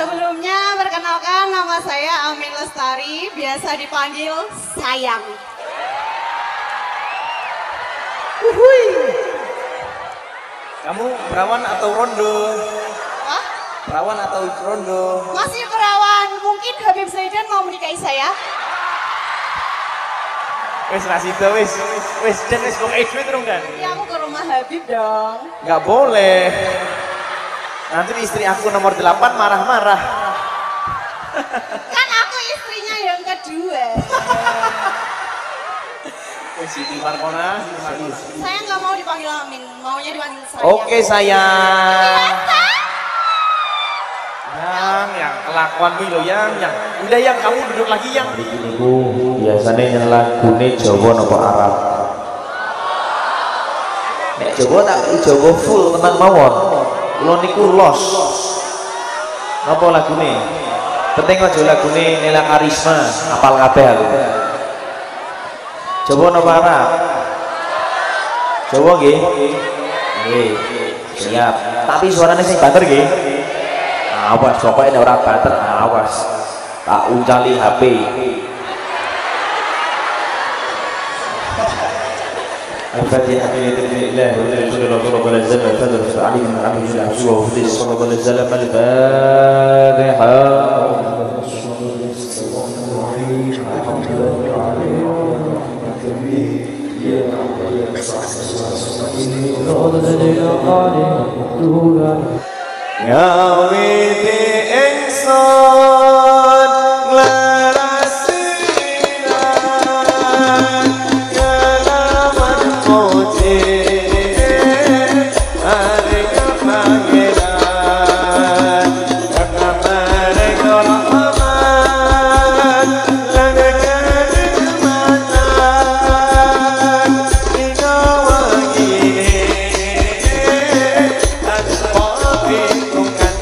Sebelumnya perkenalkan nama saya Amin Lestari, biasa dipanggil Sayang. Uhuy. Kamu perawan atau rondo? Hah? Perawan atau rondo? Masih perawan, mungkin Habib Zaidan mau menikahi saya? Wes Rasida wes dan wes kok duit dong kan? Ya aku ke rumah Habib dong. Nggak boleh. Nanti istri aku nomor 8 marah-marah. Kan aku istrinya yang kedua. Siti Markona. Saya nggak mau dipanggil Amin, maunya dipanggil Sayang. Oke sayang. Yang kelakuan gue lo yang. Udah yang kamu duduk lagi yang. Niku biasanya lagune Jawa napa Arab. Nek Jawa tak Jawa full tenan mawon. Kula niku los. Napa lagune? Penting aja lagune Nela Karisma, apal kabeh aku. Jawa napa Arab? Jawa nggih. Nggih. Siap. Tapi suaranya sing banter nggih. Awas, pokoknya orang banter, awas. Tak uncali HP. Al-Fatihah bismillah wa sallallahu alaihi wa sallam fadl ali min abdi al-afzu wa hudi sallallahu alaihi wa sallam al-Fatiha. Ngawiti ingsun nglarasinan kelawan puji maring pangeran kamaring rahmat lan kenikmatan dina wangine tanpa pitungan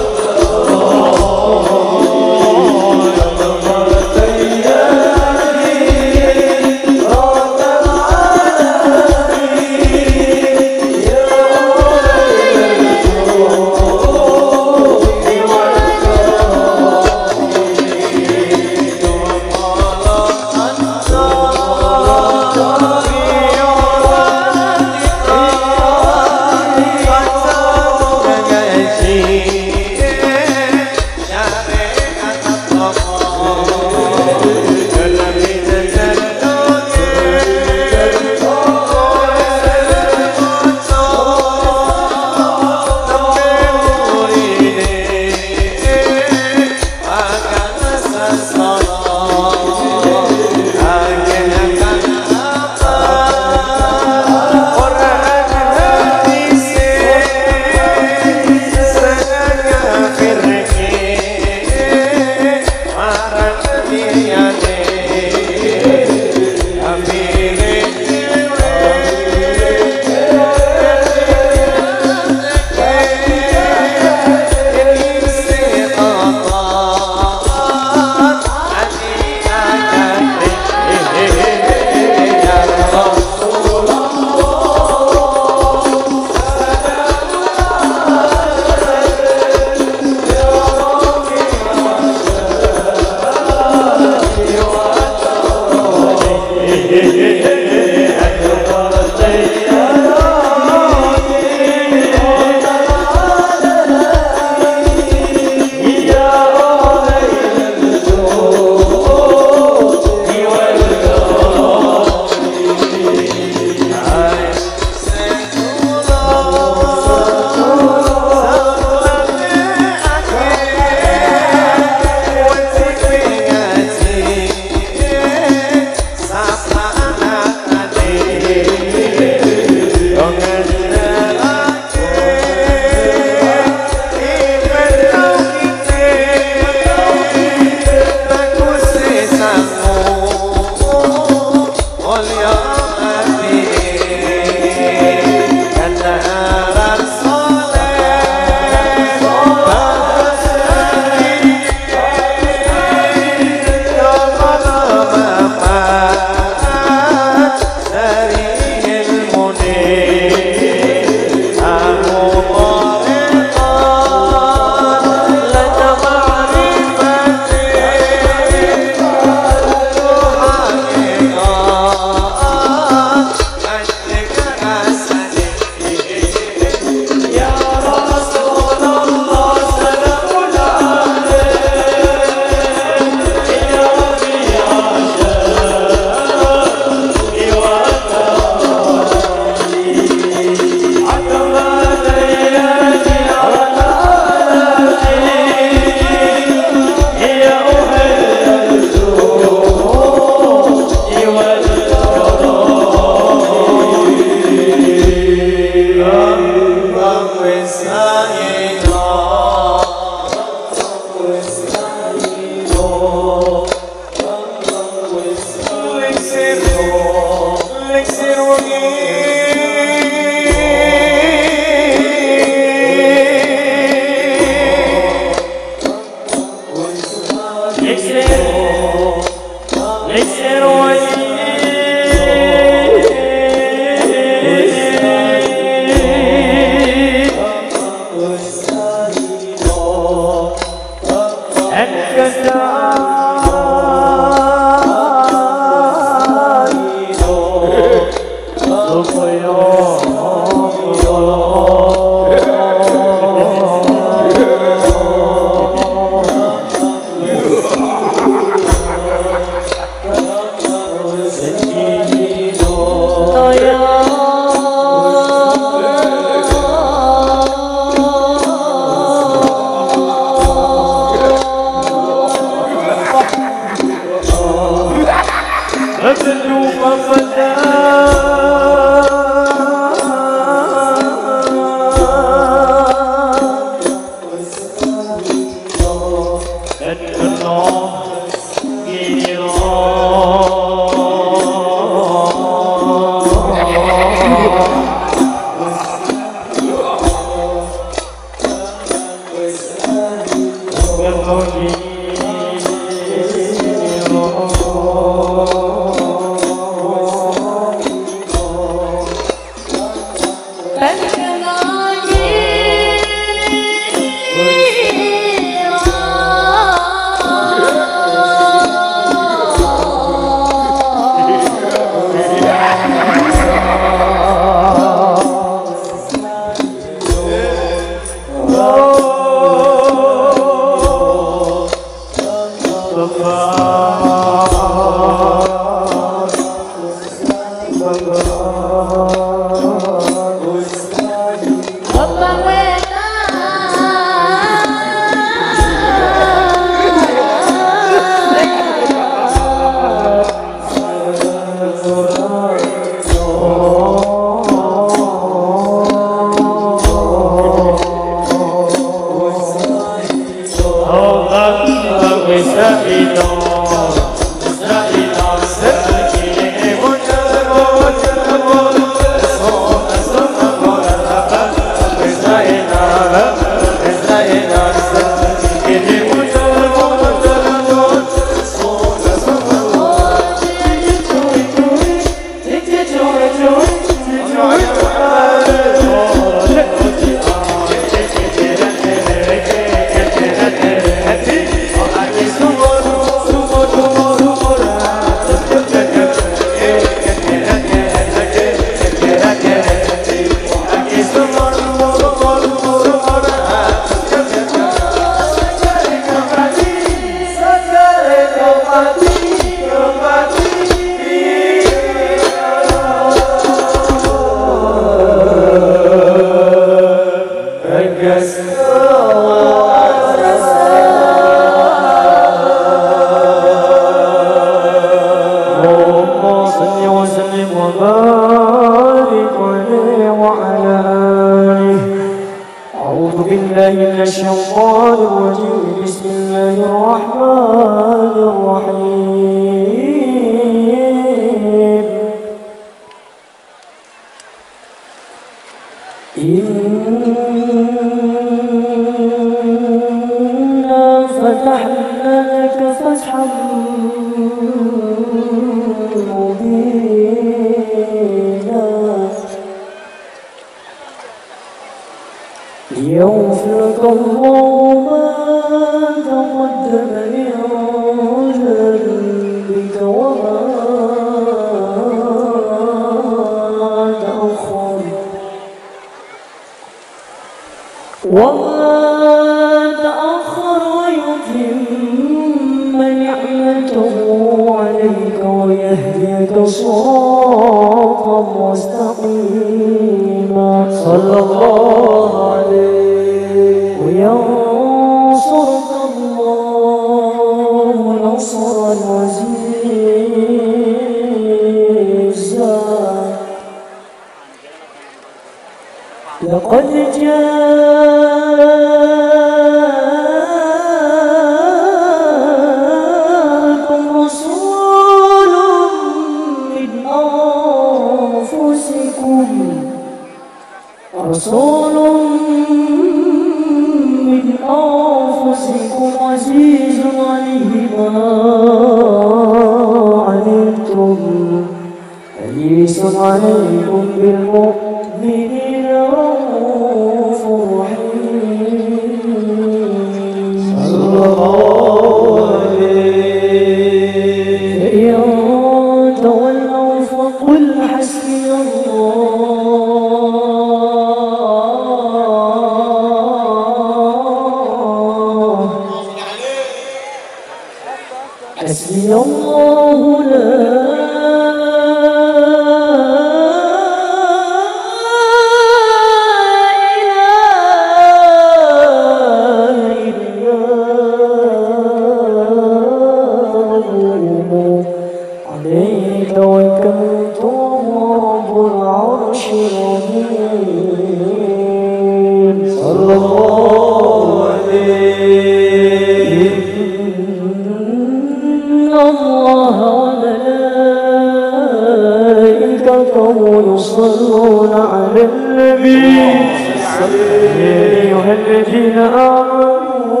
أيها الذين آمنوا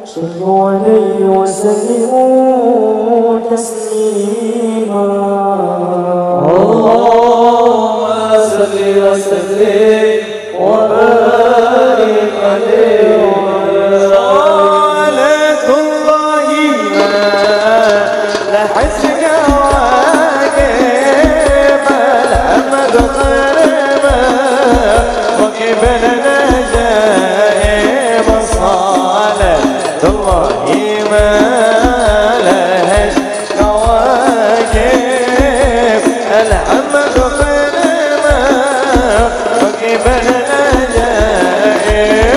صلوا عليه وسلموا تسليما اللهم صل وسلم وبارك عليه صلاة الله ما لحسك واجب الأمد خربا وقبلنا جائب صلاة الله ما لحسك واجب الأمد خربا وقبلنا جائب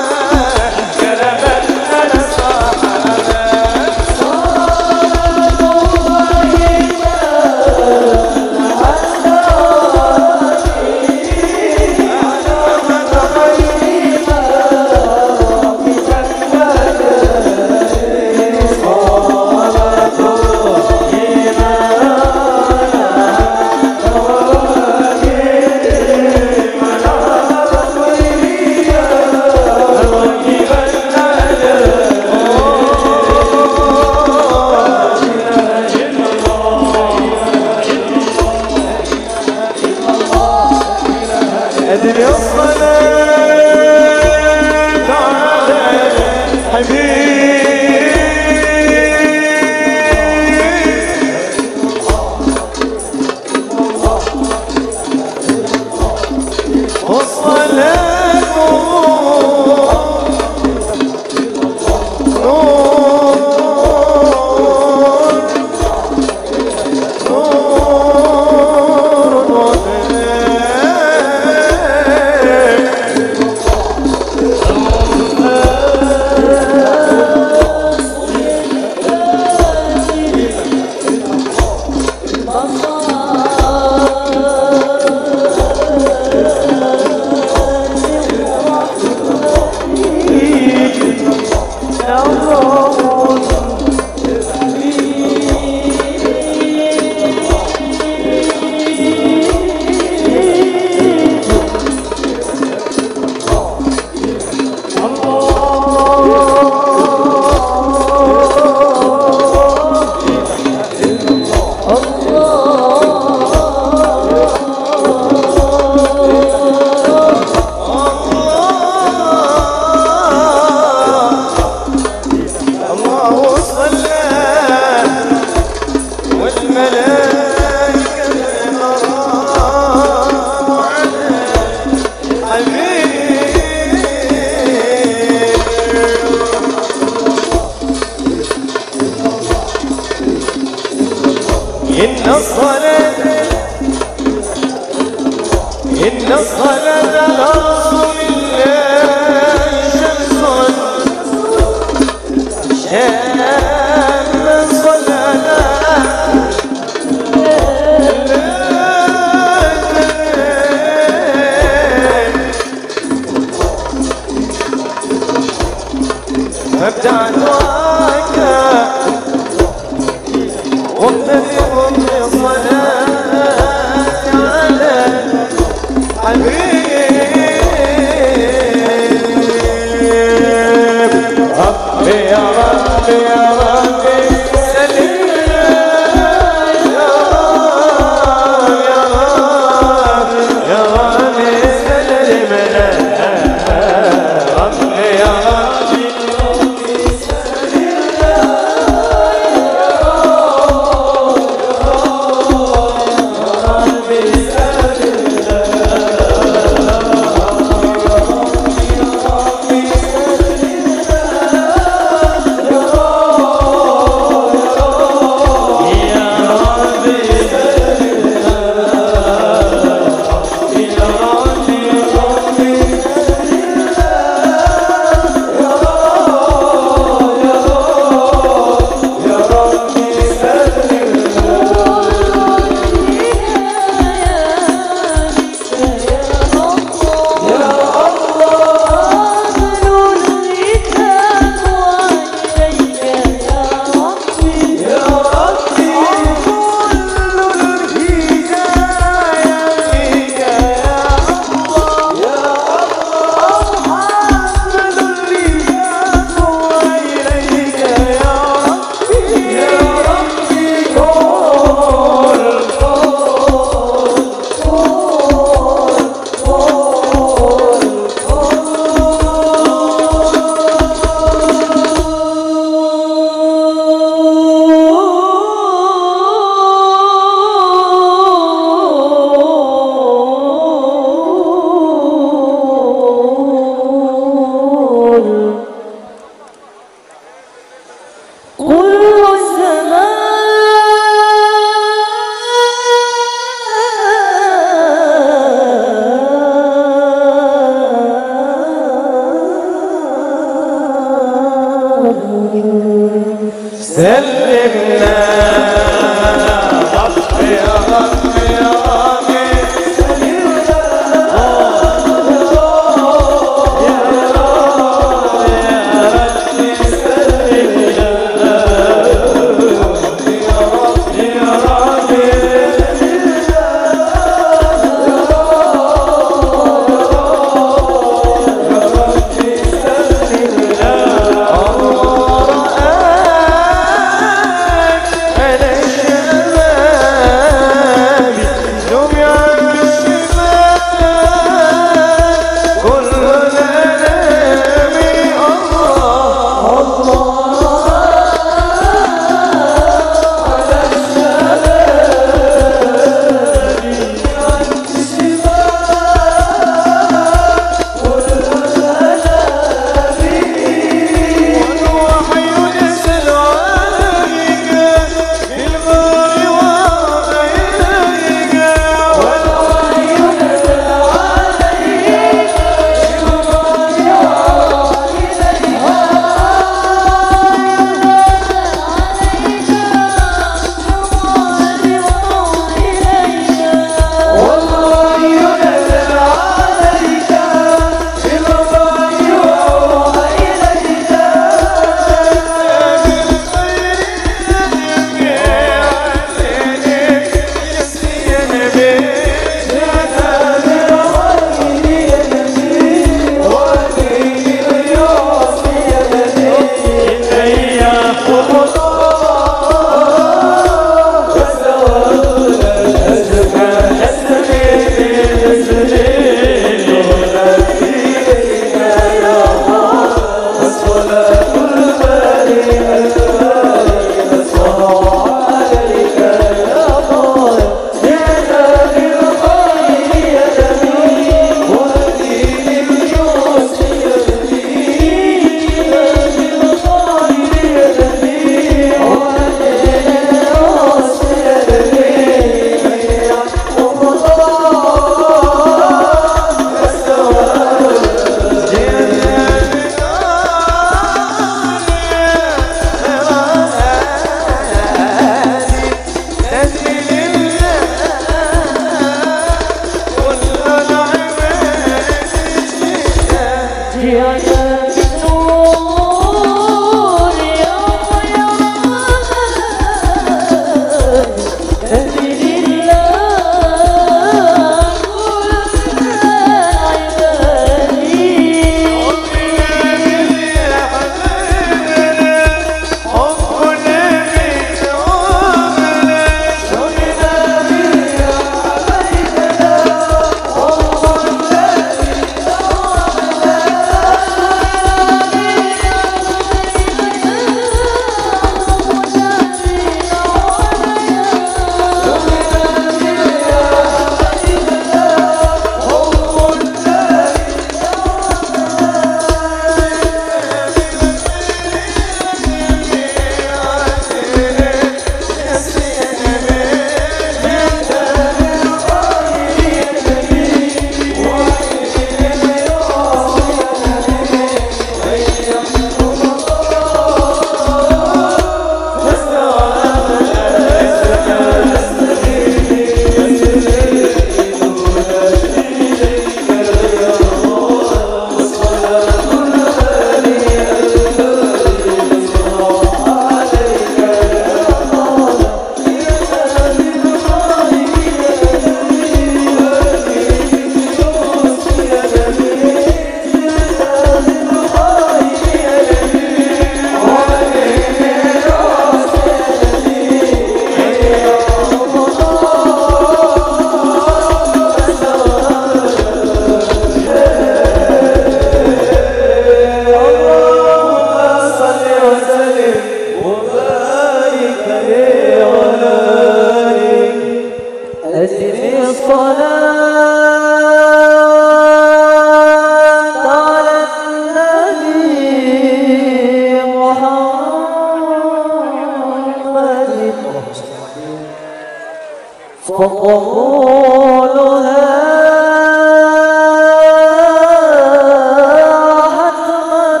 فقبولها حتما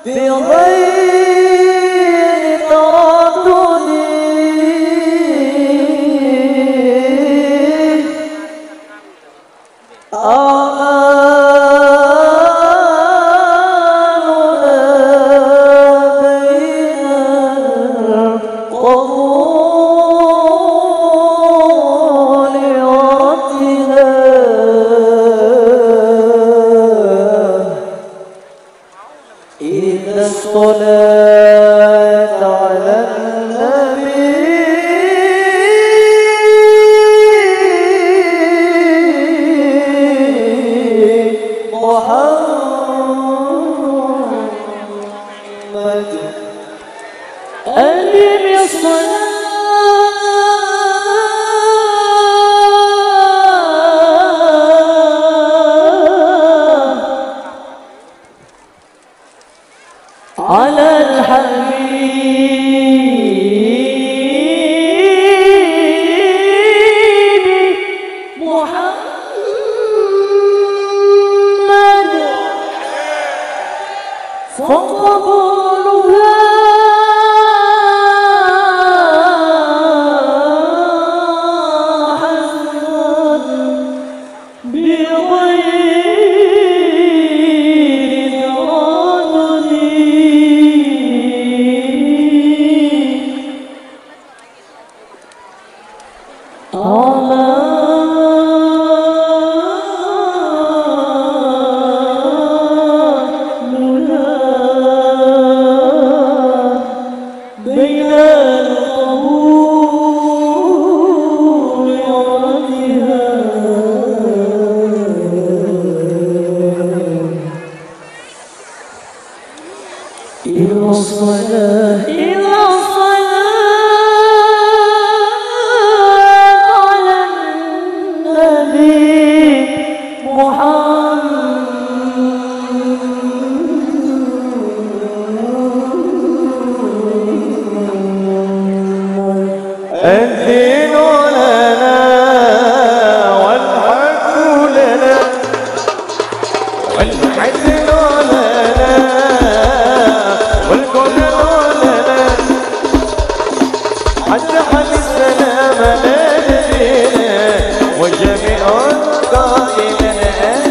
بغير تردد الصلاة على النبي محمد ألم الصلاة على الحبيب محمد فقبولها حسن بغير بين القبور ورتها إلى الصلاة على النبي محمد الدين لنا والحق لنا والعدل لنا والكل لنا حتى حد السلام لنا وجميع القائلين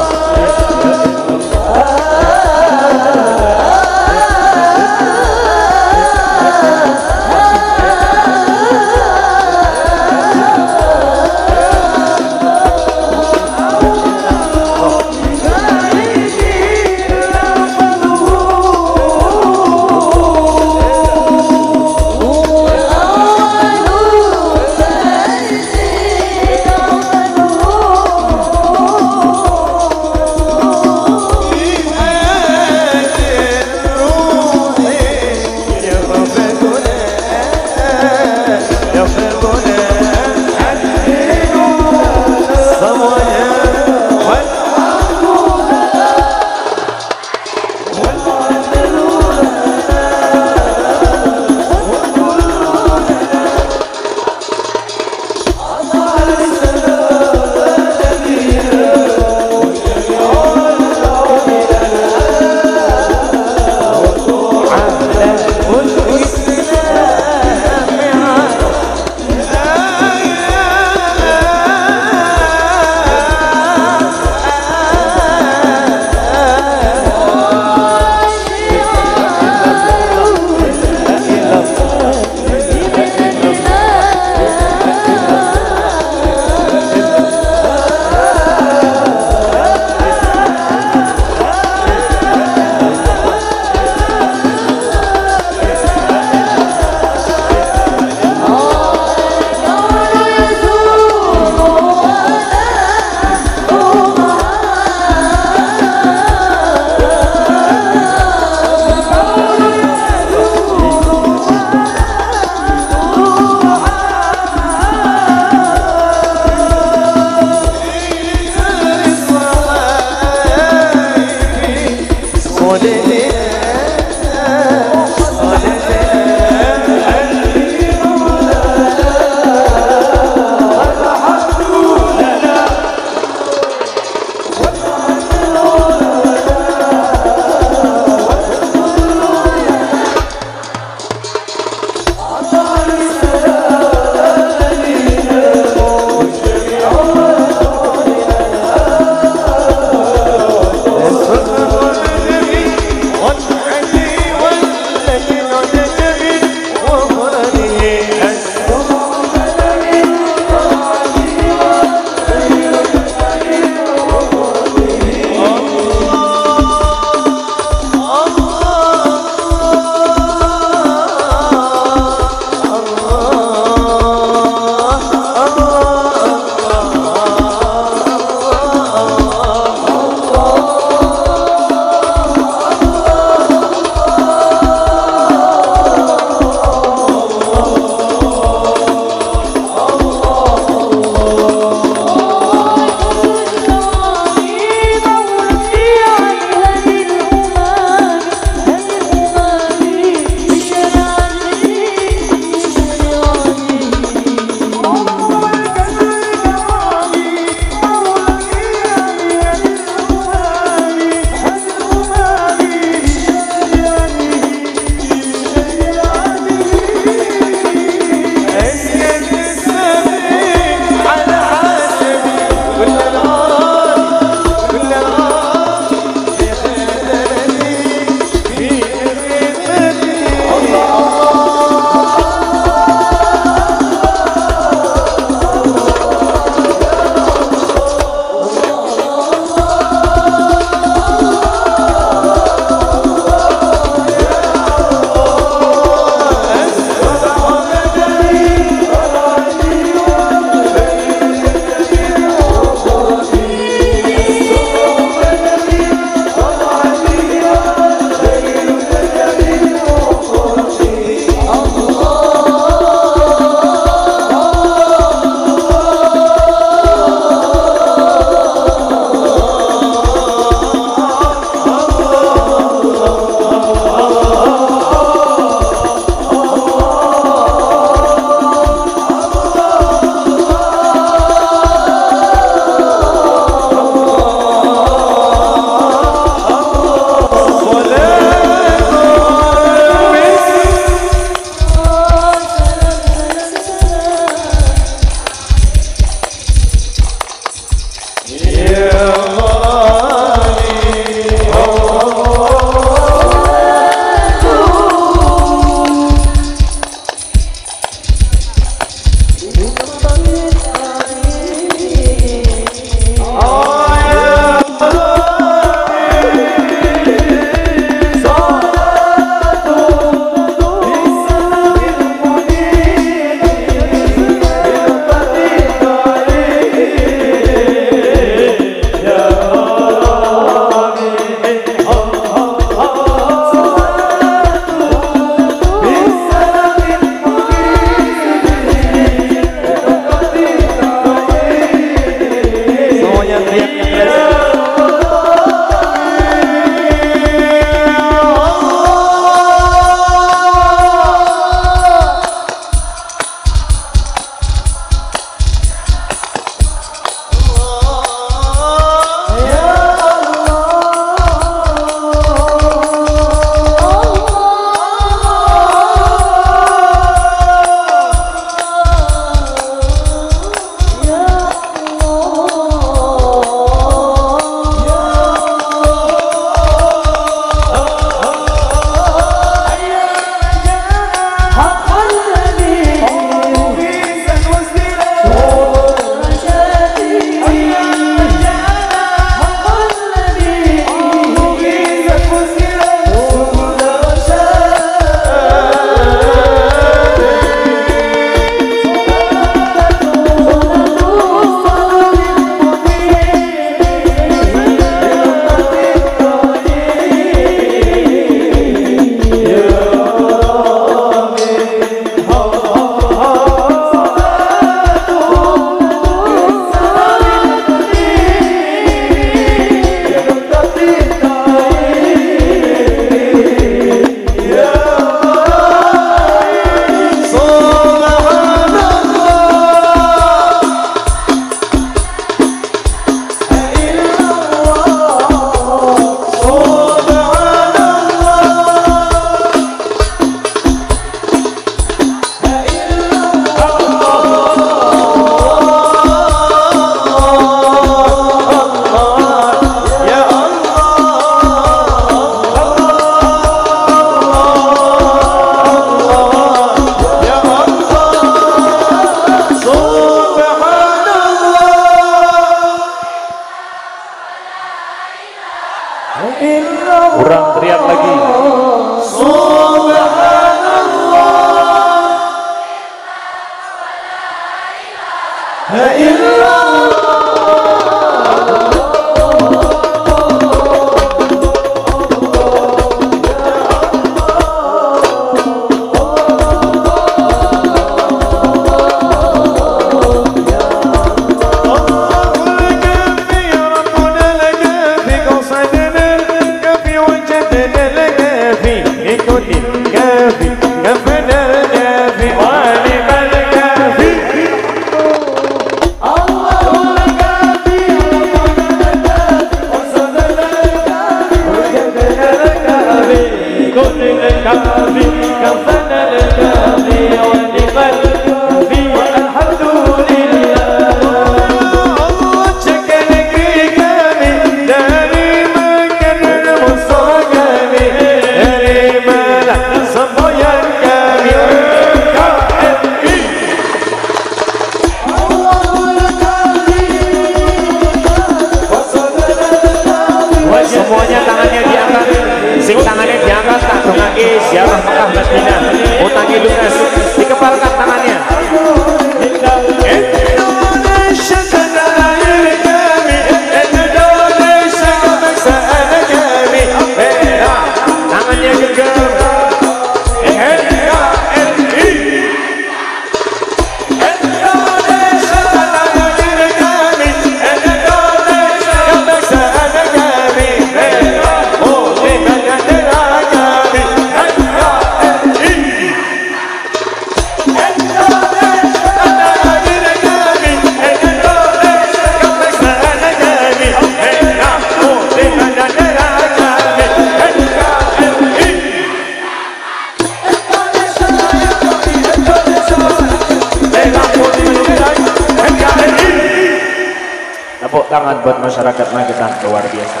Tepuk tangan buat masyarakat Magetan, luar biasa.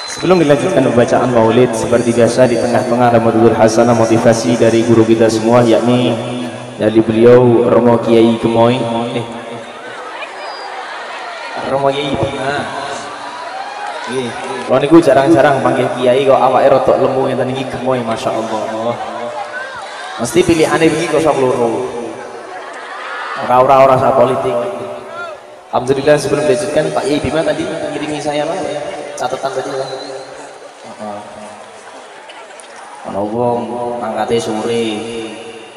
Sebelum dilanjutkan pembacaan maulid, seperti biasa di tengah-tengah ada modul hasanah motivasi dari guru kita semua, yakni dari beliau Romo Kiai Gemoy, Romo Kiai Bima. Kalau niku jarang-jarang panggil kiai kok awake rotok lemu ngeten iki Gemoy, masya Allah. Mesti pilihane iki kok sok loro. Ora rasa politik. Alhamdulillah sebelum dilanjutkan Pak Kiai Bima tadi ngirimi saya apa ya? Catatan tadi ya. Ana wong mangkate sore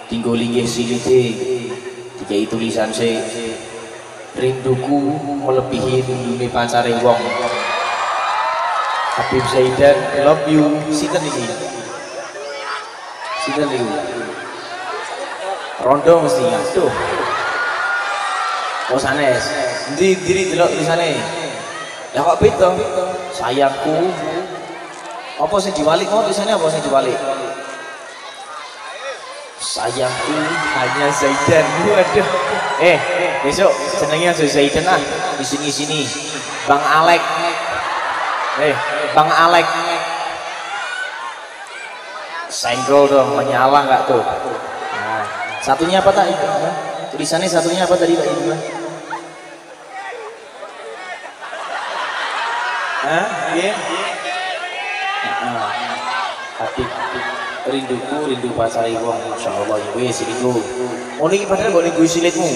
tinggo linggih silite dikai tulisan se rinduku melebihi rindune pancare wong. Habib Zaidan love you. Sinten iki? Sinten iki? Rondo mesti aduh. Oh sanes. Endi diri delok tulisane? Lah kok beda? Sayangku. Apa sing diwalik mau tulisannya apa sing diwalik? Sayangku hanya Zaidan. Waduh. Besok jenenge aja Zaidan ah. Di sini. Bang Alek. Bang Alek. Senggol dong, menyala enggak tuh? Nah, satunya apa tadi? Tulisannya satunya apa tadi Pak Ibu? Iya. Hati rindu pasare wong, insyaallah ya wis iki ku. Oh niki padahal mbok niku silitmu.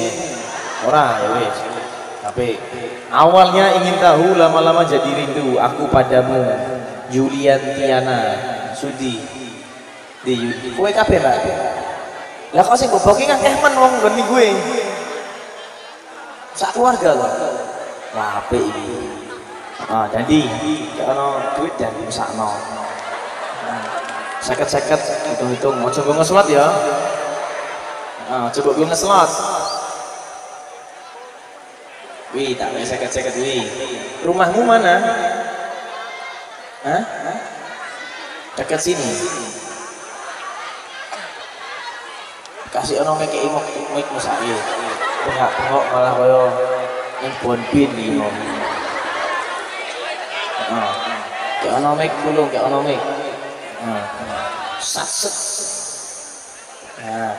Ora ya wis. Tapi awalnya ingin tahu, lama-lama jadi rindu aku padamu. Julian Tiana Sudi. Di Yudi. Kowe kabeh, Pak. Lah kok sing boboke kan men wong nggon gue. Sak keluarga lho. Wah, apik iki. Jadi kalau duit dan usahno. Seket hitung-hitung. Mau coba ngeslot ya? Coba gue ngeslot. Wih, tak boleh seket wih. Rumahmu mana? Dekat sini. Kasih ono mek imok musae. Bengok malah koyo ning bonbin iki. Kayak ono mic dulu, kayak ono mic. Saset. Nah,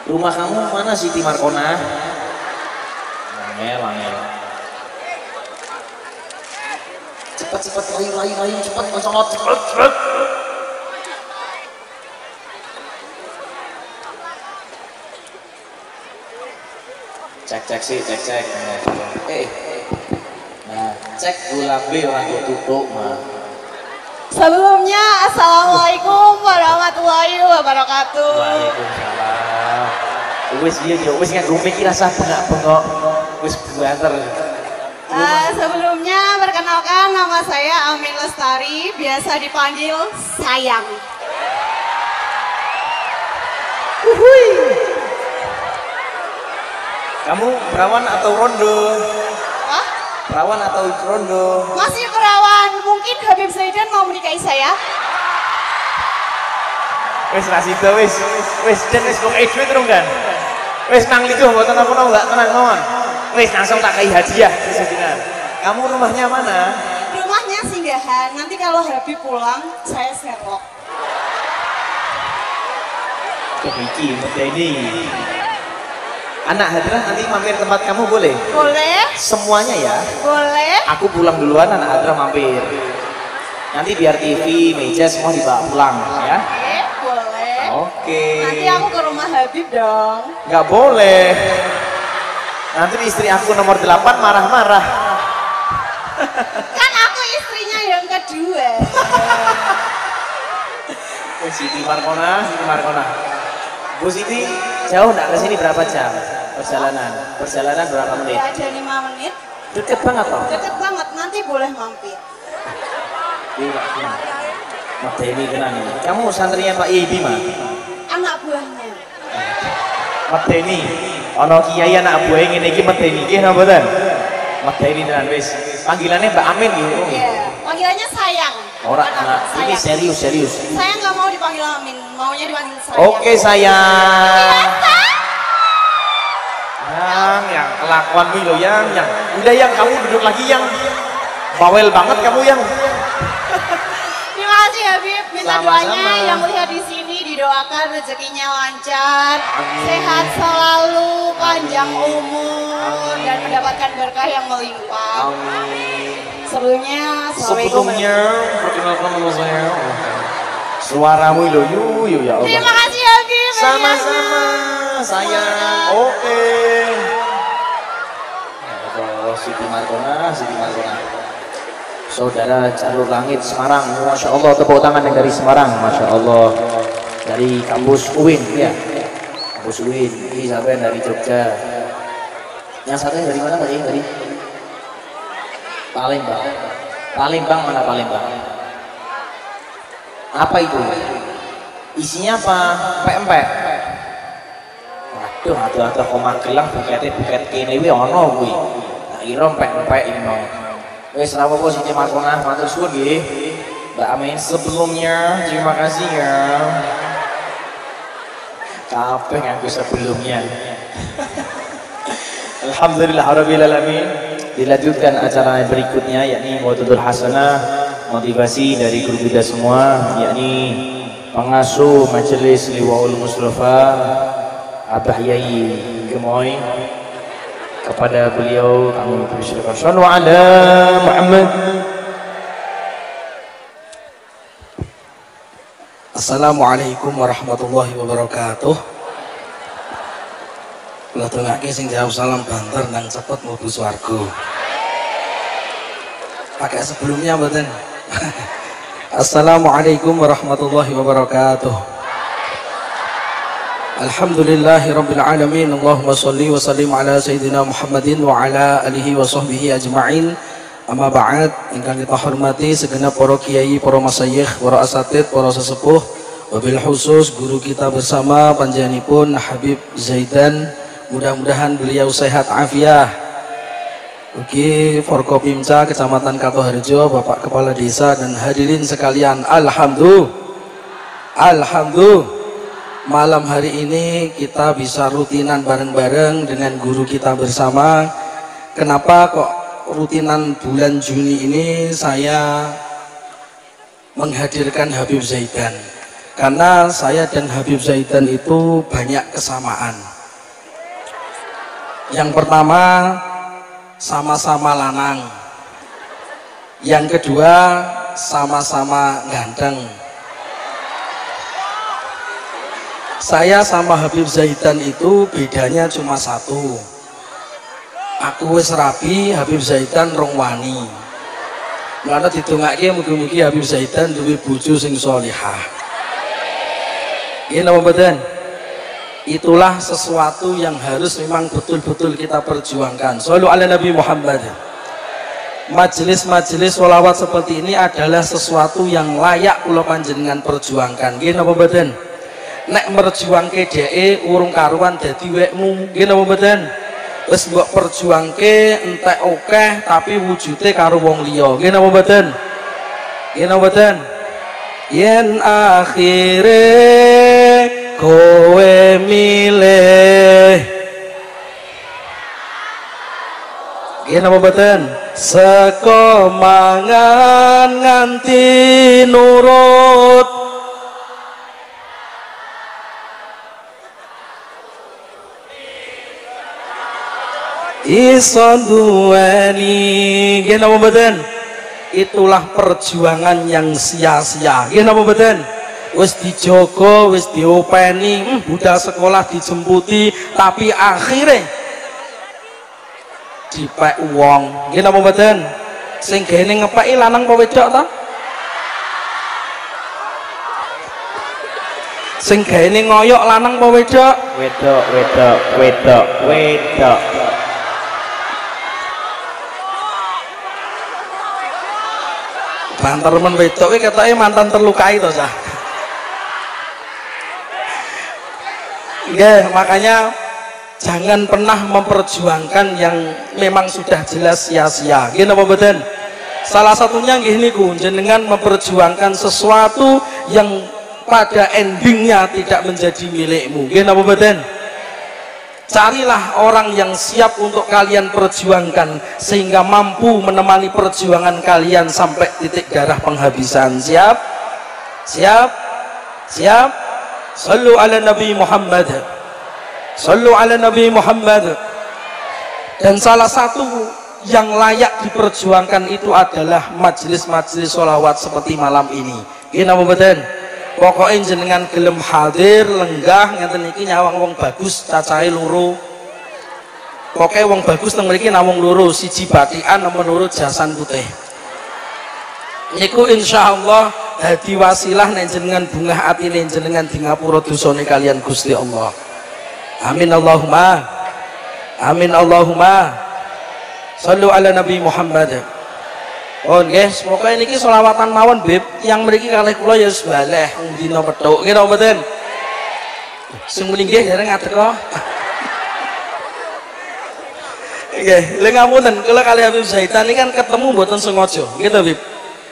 rumah kamu mana Siti Markona? Angel. Cepat, layu, cepat, koncolot, cepet. Cek sih. Nah, cek gula B orang tutup mah. Sebelumnya assalamualaikum warahmatullahi wabarakatuh. Waalaikumsalam. Wis nganggo mikir rasa bengak-bengok. Wis banter. Sebelumnya perkenalkan nama saya Amin Lestari, biasa dipanggil Sayang. Kamu perawan atau rondo? Hah? Perawan atau rondo? Masih perawan, mungkin Habib Zaidan mau menikahi saya. Wis rasida wis dan wis kok duit terus kan. Wis nang liku mboten apa enggak tenang mawon. Wis langsung tak kai hadiah sesudinan. Kamu rumahnya mana? Rumahnya singgahan, nanti kalau Habib pulang saya serok. Kebiki ini. Anak Hadrah nanti mampir tempat kamu boleh? Boleh. Semuanya ya? Boleh. Aku pulang duluan, anak Hadrah mampir. Nanti biar TV, meja semua dibawa pulang ya? Boleh. Oke. Nanti aku ke rumah Habib dong. Nggak boleh. Nanti istri aku nomor 8 marah-marah. Kan aku istrinya yang kedua. Siti Markona. Bu Siti, jauh nggak ke sini berapa jam perjalanan? Perjalanan berapa menit? Ya ada 5 menit. Deket banget toh? Deket banget, nanti boleh mampir. Iya. Medeni tenan ini. Kamu santrinya Pak Yai Bima? Anak buahnya. Medeni. Ono kiai anak buah ngene iki medeni. Nggih napa mboten? Medeni tenan wis. Panggilannya Mbak Amin gitu. Iya, panggilannya sayang. Ora, Bukan nah, ini sayang. serius. Saya nggak mau dipanggil Amin, maunya dipanggil sayang. Oke sayang. Nah, yang kelakuanmu lo yang udah yang kamu duduk lagi yang bawel banget kamu yang. Terima kasih Habib, minta doanya yang melihat di sini didoakan rezekinya lancar, sehat selalu, panjang umur dan mendapatkan berkah yang melimpah. Sebelumnya, Sebelumnya perkenalkan nama saya. Suaramu lo yu ya Allah. terima kasih Habib. Sama-sama sayang. Oke. Siti Markona. Saudara jalur langit Semarang, masya Allah, tepuk tangan yang dari Semarang, masya Allah, dari kampus UIN ya, kampus UIN. Ini siapa yang dari Jogja? Yang satunya dari mana tadi? Dari Palembang. Palembang mana Palembang? Apa itu? Isinya apa? Pempek. Waduh, ada koma gelang buket kene wi ono kuwi. Tak kira pempek iki mau. Wis ra apa-apa Siti Markona, matur suwun nggih. Mbak Amin, sebelumnya terima kasih ya. Kabeh ngaku sebelumnya. Alhamdulillahirabbil alamin. Dilanjutkan acara berikutnya yakni Mawaddatul Hasanah, motivasi dari guru kita semua yakni pengasuh Majelis Liwaul Mustafa Abah Yai Gemoy. Kepada beliau kami bersyukur. Sallu ala Muhammad. Assalamualaikum warahmatullahi wabarakatuh. Kula tungake sing jawab salam banter nang cepet mlebu swarga. Pakai sebelumnya mboten. Assalamualaikum warahmatullahi wabarakatuh. Alhamdulillahi rabbil alamin. Allahumma salli wa sallim ala sayyidina Muhammadin wa ala alihi wa sahbihi ajma'in. Amma ba'd, ingkang kita hormati segenap para kiai, para masyayikh, para asatid, para sesepuh, wabil khusus guru kita bersama panjenenganipun Habib Zaidan. Mudah-mudahan beliau sehat afiah. Ugi Forkopimca Kecamatan Katoharjo, Bapak Kepala Desa dan hadirin sekalian, alhamdulillah. Malam hari ini kita bisa rutinan bareng-bareng dengan guru kita bersama. Kenapa kok rutinan bulan Juni ini saya menghadirkan Habib Zaidan? Karena saya dan Habib Zaidan itu banyak kesamaan. Yang pertama, sama-sama lanang. Yang kedua, sama-sama ganteng. Saya sama Habib Zaidan itu bedanya cuma satu. Aku wis rapi, Habib Zaidan rong wani. Mana ditungake mugi-mugi Habib Zaidan duwe bojo sing sholihah. Ini apa mboten? Itulah sesuatu yang harus memang betul-betul kita perjuangkan. Shollu ala Nabi Muhammad. Majelis-majelis sholawat seperti ini adalah sesuatu yang layak kula panjenengan perjuangkan. Nggih napa mboten? Nek merjuangke dheke urung karuan dadi wekmu, nggih napa mboten? Wis mbok perjuangke entek akeh tapi wujude karo wong liya, nggih napa mboten? Nggih napa mboten? Yen akhire kowe milih, nggih napa mboten? Seko mangan nganti nurut. Ison duweni, nggih napa mboten? Itulah perjuangan yang sia-sia, nggih napa mboten? Wis dijogo, wis diopeni, budal sekolah dijemputi, tapi akhirnya dipek wong, nggih napa mboten? Sing gene ngepeki lanang apa wedok ta? Sing gene ngoyok lanang apa wedok? Wedok. Banter men wedok iki ketoke mantan terlukai to, Sah. Nggih, makanya jangan pernah memperjuangkan yang memang sudah jelas sia-sia. Nggih napa mboten? Salah satunya nggih niku jenengan memperjuangkan sesuatu yang pada endingnya tidak menjadi milikmu. Nggih napa mboten? Carilah orang yang siap untuk kalian perjuangkan sehingga mampu menemani perjuangan kalian sampai titik darah penghabisan. Siap? Siap? Siap? Sallu ala Nabi Muhammad. Sallu ala Nabi Muhammad. Dan salah satu yang layak diperjuangkan itu adalah majelis-majelis sholawat seperti malam ini. Ini apa betul? Pokoknya jenengan gelem hadir lenggah ngeten iki nyawang wong bagus cacahe loro. Pokoknya wong bagus nang mriki namung loro, siji batikan nomor loro jasan putih. Niku insyaallah dadi wasilah nek jenengan bungah atine jenengan di ngapura dosane kalian Gusti Allah. Amin Allahumma. Amin Allahumma. Sallu ala Nabi Muhammad. Oh guys, pokoknya niki sholawatan mawon beb, yang mriki kalih kula ya wis baleh wong dina petuk. Nggih napa mboten? Sing muni nggih dereng ngadeka. Nggih, lha ngapunten kula kalih Habib Zaitan ini kan ketemu mboten sengaja. Nggih to, Bib?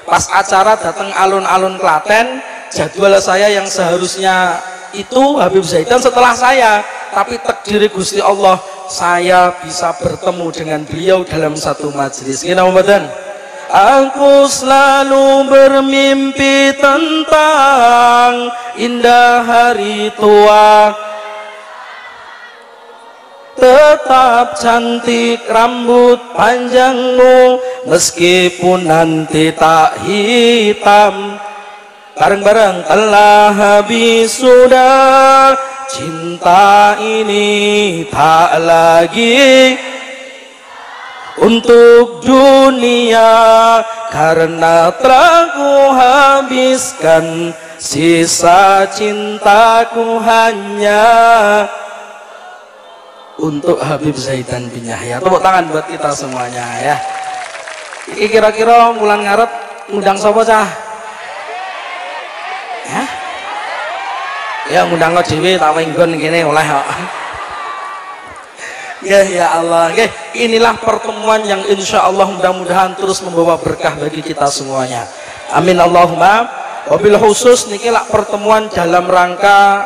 Pas acara datang alun-alun Klaten, jadwal saya yang seharusnya itu Habib Zaitan setelah saya, tapi takdir Gusti Allah saya bisa bertemu dengan beliau dalam satu majelis. Nggih napa mboten? Aku selalu bermimpi tentang indah hari tua, tetap cantik rambut panjangmu meskipun nanti tak hitam. Bareng-bareng telah habis sudah cinta ini tak lagi untuk dunia, karena telah ku habiskan sisa cintaku hanya untuk Habib Zaitan bin Yahya. Tepuk tangan buat kita semuanya ya. Iki kira-kira bulan ngarep ngundang sapa cah? Ya? Ya ngundang kok dhewe tak wenggon kene oleh kok. Ya Allah, inilah pertemuan yang insya Allah mudah-mudahan terus membawa berkah bagi kita semuanya. Amin Allahumma. Wabil khusus niki lah pertemuan dalam rangka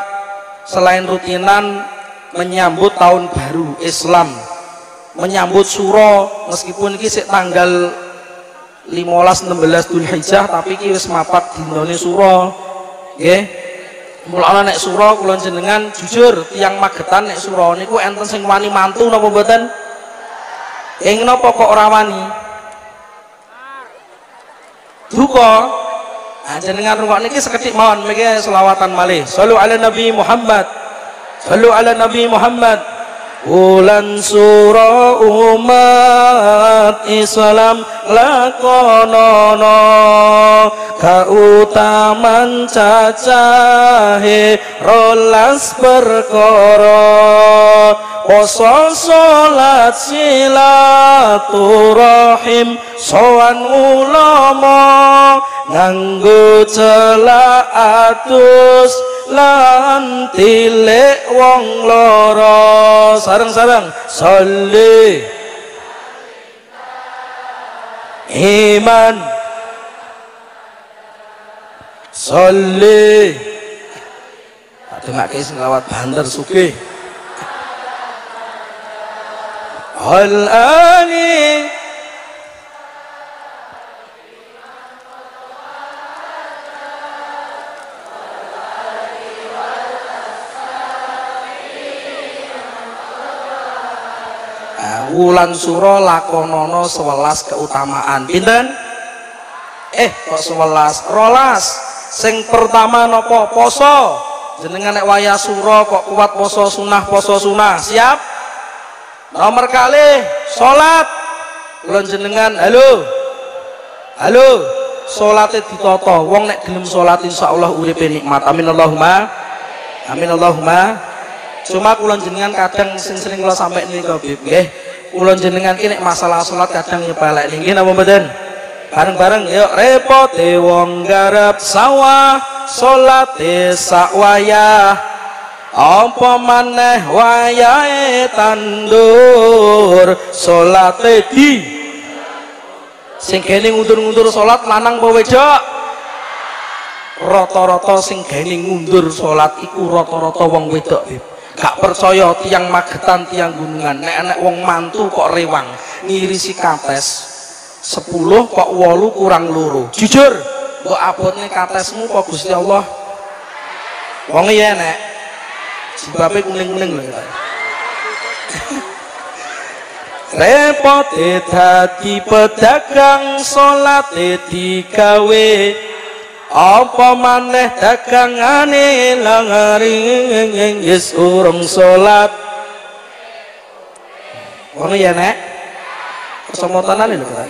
selain rutinan menyambut tahun baru Islam, menyambut suro, meskipun ini tanggal 15-16 Dzulhijjah tapi ini wis mapat dinane suro. Nggih. Mulane nek suro kula jenengan jujur tiyang Magetan nek suro niku enten sing wani mantu napa mboten? Ing napa kok ora wani? Duka. Nah, jenengan rungokne iki sekedhik mawon mriki selawatan malih. Shallu ala Nabi Muhammad. Shallu ala Nabi Muhammad. Wulan suro umat Islam lakonono kautaman cacahe rolas perkara poso salat silaturahim sowan ulama nganggo celak atus lan tilik wong loro sareng-sareng sholli iman sholli dengake sing lawat banter sugih al ani wulan suro lakonono 11 keutamaan. Pinten? Kok 11? Rolas. Sing pertama nopo? Poso. Jenengan nek wayah suro kok kuat poso sunah siap? Nomor kali salat. Kula jenengan halo salate ditata. Wong nek gelem salat insyaallah uripe nikmat. Amin Allahumma. Amin Allahumma. Cuma kula jenengan kadang sering kula sampai niku Bib nggih. Kula jenengan ki nek masalah salat kadang nyepelek niki napa mboten? Bareng-bareng yuk repote wong garap sawah salate sak wayah apa maneh wayahe tandur salate di sing gene ngundur-ngundur salat lanang apa wedok? Rata-rata sing gene ngundur salat iku rata-rata wong wedok, Bib. gak percaya tiang Magetan tiang Gunungan nek wong mantu kok rewang ngirisi kates 10 kok 8 kurang loro jujur mbok abotne katesmu kok Gusti Allah wong iya nek jibabe kuning-kuning lho repote dadi pedagang salate digawe apa maneh dagangane langaring yes urung salat ngono ya nek kesomotanane lho kata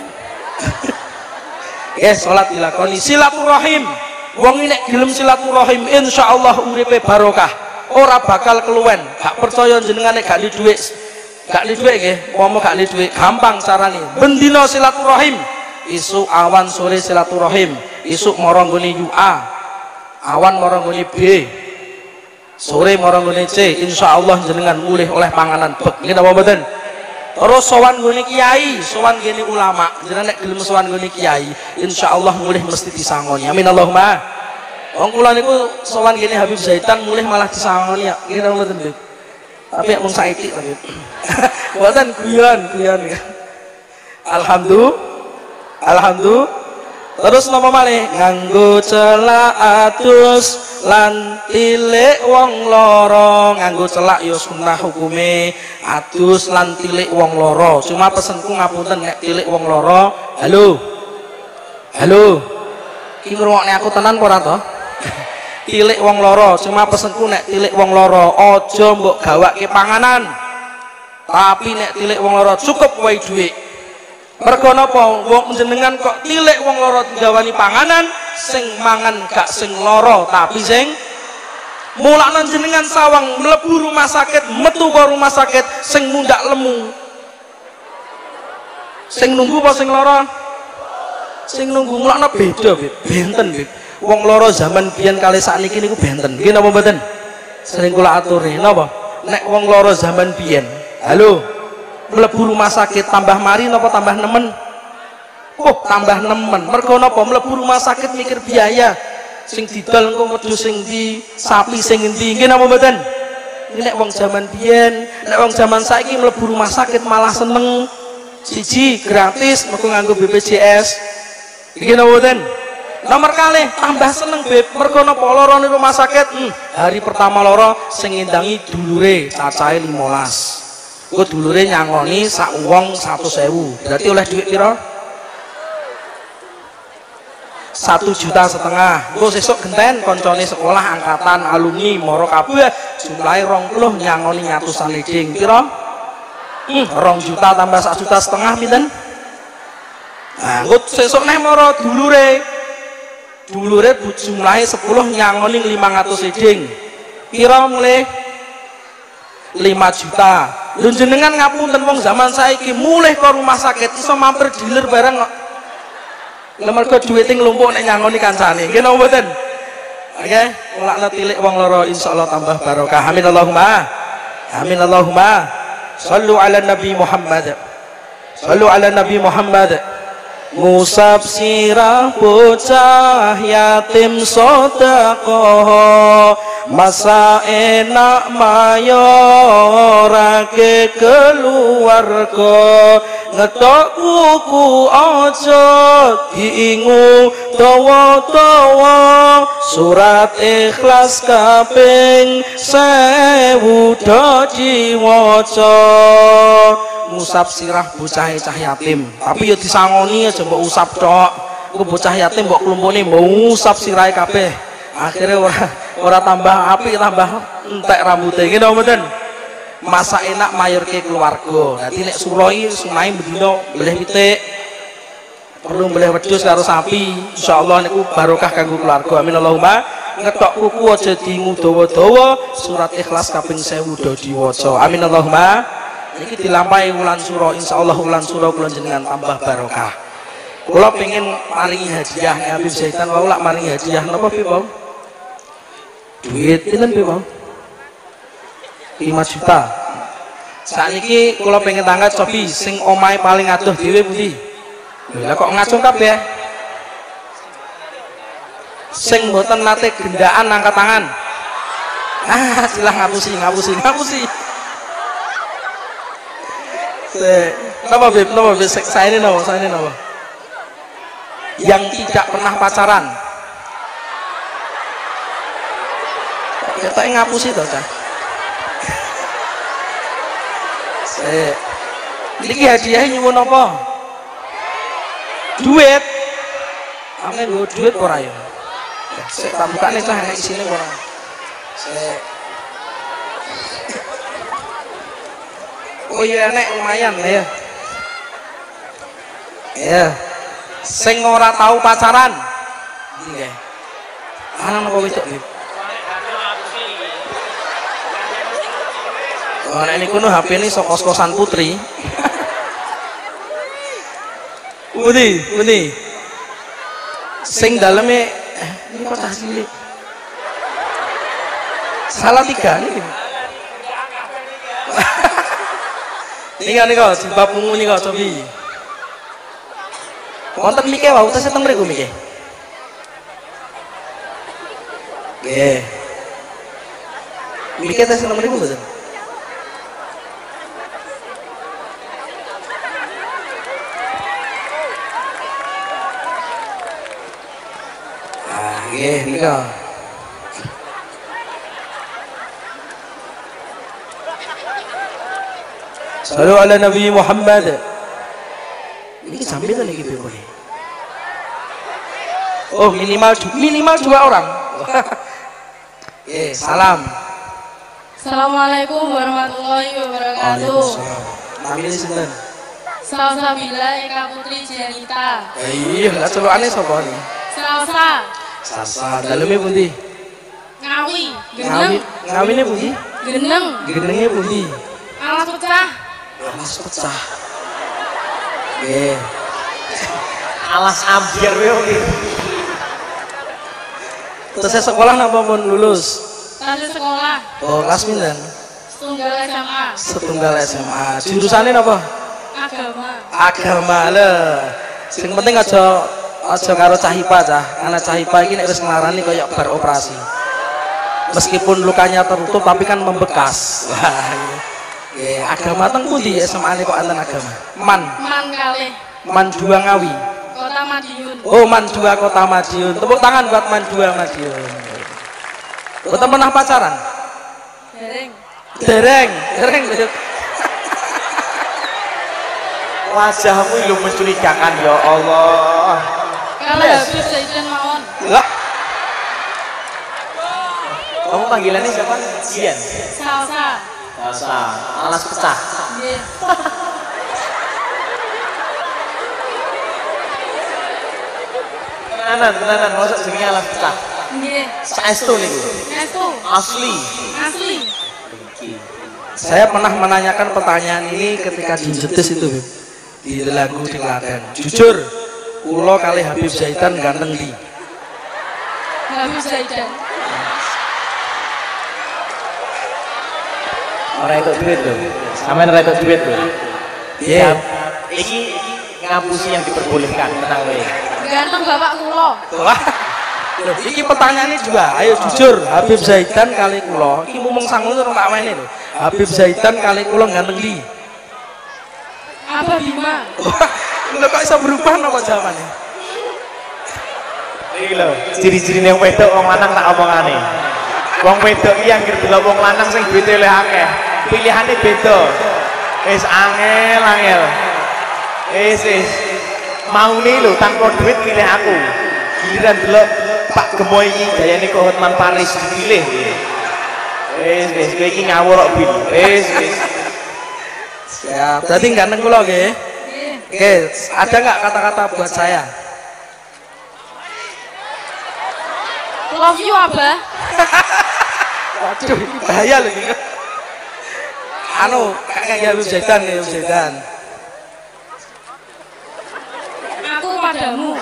salat dilakoni silaturahim wong nek gelem silaturahim insyaallah uripe barokah ora bakal keluwen gak percaya jenengane gak di dhuwit nggih momo gak di dhuwit gampang carane bendina silaturahim isuk awan sore silaturahim isuk mara nggone A awan mara nggone B sore mara nggone C insyaallah jenengan mulih oleh panganan bek nggih napa mboten terus sowan nggone kiai sowan ngene ulama jenengan nek gelem sowan nggone kiai insyaallah mulih mesti disangoni amin Allahumma wong kula niku sowan ngene Habib Zaitan mulih malah disangoni ya nggih napa mboten tapi mung saiki tapi mboten guyon ya alhamdulillah terus napa malih nganggo celak atus lan tilik wong loro nganggo celak ya sunah hukume atus lan tilik wong loro cuma pesenku ngapunten nek tilik wong loro halo iki ngrungokne aku tenan apa ora to tilik wong loro cuma pesenku nek tilik wong loro aja mbok gawake panganan tapi nek tilik wong loro cukup wae dhuwit mergo napa wong jenengan kok tilik wong loro nggawani panganan sing mangan gak sing loro tapi sing mulakna jenengan sawang mlebu rumah sakit metu ke rumah sakit sing mundak lemu sing nunggu apa sing loro sing nunggu mulakna beda benten wong loro zaman biyen kali sakniki niku benten nggih napa mboten sering kula aturi napa nek wong loro zaman biyen halo mlebu rumah sakit tambah mari napa tambah nemen tambah nemen mergo napa mlebu rumah sakit mikir biaya sing didol engko wedhus sing ndi sapi sing endi nggih napa mboten nek wong zaman biyen nek wong zaman saiki mlebu rumah sakit malah seneng siji gratis mergo nganggo BPJS nggih napa mboten nomor kalih tambah seneng beb mergo napa lara ning rumah sakit hari pertama lara sing ngendangi dulure cacahe 15 kok dulure nyangoni sak wong 100.000 berarti oleh duit piro 1,5 juta kok sesuk genten koncone sekolah angkatan alumni moro kabeh jumlahe 20 nyangoni ngatusan leding piro 2 juta tambah 1,5 juta pinten nah kok sesuk neh moro dulure jumlahe 10 nyangoni 500 leding piro mulai 5 juta lho jenengan ngapunten wong zaman saiki mulih ke rumah sakit iso mampir dealer bareng kok lha mergo duwite nglumpuk nek nyangoni kancane nggih napa mboten nggih ulakna tilik wong loro insyaallah tambah barokah amin Allahumma sallu ala nabi Muhammad ngusap sirah bocah yatim sedekah masa enak mayorake keluarga ngetok kuku aja diingu dawa-dawa surat ikhlas kaping 1000 do diwaca ngusap sirah bocah yatim tapi ya disangoni aja mbok usap tok ku bocah yatim mbok klumpune mbok ngusap sirahe kabeh akhirnya ora tambah api tambah entek rambutnya ngene mboten masa enak mayorke keluarga dadi nek suroi sunai bendina boleh pitik perlu boleh wedhus karo sapi insyaallah niku barokah kanggo keluarga amin Allahumma ngetok kuku aja diingu dawa-dawa surat ikhlas kaping 1000 do diwaca amin Allahumma iki dilampahi wulan sura insyaallah wulan sura kula jenengan tambah barokah kula pengen maringi hadiah nek Habib Zaitan wae lak maringi hadiah napa Bi Bang duit pinten Bi Bang 5 juta sakniki kula pengen tangga cobi sing omahe paling adoh dhewe pundi lha kok ngacung kabeh sing mboten nate gendaan angkat tangan Silah ngapusi. Napa Beb? Saya ini napa? Yang tidak pernah pacaran. Kita ngapusi toh, Cah. Niki hadiah nyuwun apa? Duit. Ame nggo duit ora ya? Sik tak bukane Cah enek isine ora. Sik. Oh iya enek lumayan ya. Ya. Sing ora tahu pacaran. Nggih. Ana napa wedok iki? Oh, nek niku HP ini sok kos-kosan putri. Pundi. Sing daleme ini kok tas cilik. Salah 3 niki. Nika jilbab ungu nika cobi. Wonten mike wau tes teng mriku mike. Nggih. Mike tes teng mriku mboten? Nggih, nika. Sallu ala Nabi Muhammad. Ini sambil lagi boleh. Oh, minimal 2 orang. Salam. Assalamualaikum warahmatullahi wabarakatuh. Namanya sinten? Salsabila Eka Putri Janita. Iya, lah celokane sapa iki? Salsa. Daleme pundi? Ngawi. Geneng. Ngawine pundi? Geneng. Genenge pundi? Alas pecah. Alas pecah. Nggih. Alas ambiar yo iki. Terus sekolah napa pun lulus? Lanjut sekolah. Oh, kelas pinten? Setunggal SMA. Jurusane napa? Agama lho. Sing penting aja karo cahipa Cah. Karena cahipa iki nek wis nglarani kaya bar operasi. Meskipun lukanya tertutup tapi kan membekas. Nggih, agama teng pundi SMA-ne kok enten agama? Man kalih. Man 2 Ngawi. Kota Madiun. Oh, Man 2 Kota Madiun. Tepuk tangan buat Man 2 Madiun. Boten pernah pacaran? Dereng. Wajahmu lu mencurigakan ya Allah. Kalau habis jajan mawon. Lah, Kamu panggilannya siapa? Jian. Salsa. Alas pecah. Nggih. Tenanan, mosok jenenge alas pecah. Nggih. Saestu niku. Estu. Asli. saya pernah menanyakan pertanyaan ini ketika di Jetis itu, Bib. Di lagu di Klaten. Jujur, kula kali Habib Zaidan ganteng di. Habib Zaidan. Ora itu duit lho. Sampeyan ora itu duit lho. Iya. Iki ngapusi yang diperbolehkan, tenang wae. Ganteng bapak kula. Wah. Loh, iki pertanyaannya juga. Ayo jujur, Habib Zaidan kali kula. Iki mumeng sangun ora tak wene lho. Habib Zaidan kali kula ganteng di. Apa Bima? Lho kok iso berubah napa jawabannya? Iki lho, ciri-cirine wong wedok wong lanang tak omongane. Wong wedok iki anggere delok wong lanang sing duwite luwih akeh, pilihane beda. Wis angel. Wis maune lho tanpa duit pilih aku. Giliran delok Pak Gemoy iki gayane kok Hotman Paris dipilih. Wis kowe iki ngawur kok Bil. Wis. Ya, berarti ganteng kula nggih. Oke, ada nggak kata-kata buat saya? Love you Abah. Waduh, bahaya loh ini. Anu, kayak Habib Zaidan, Habib Zaidan. Aku padamu.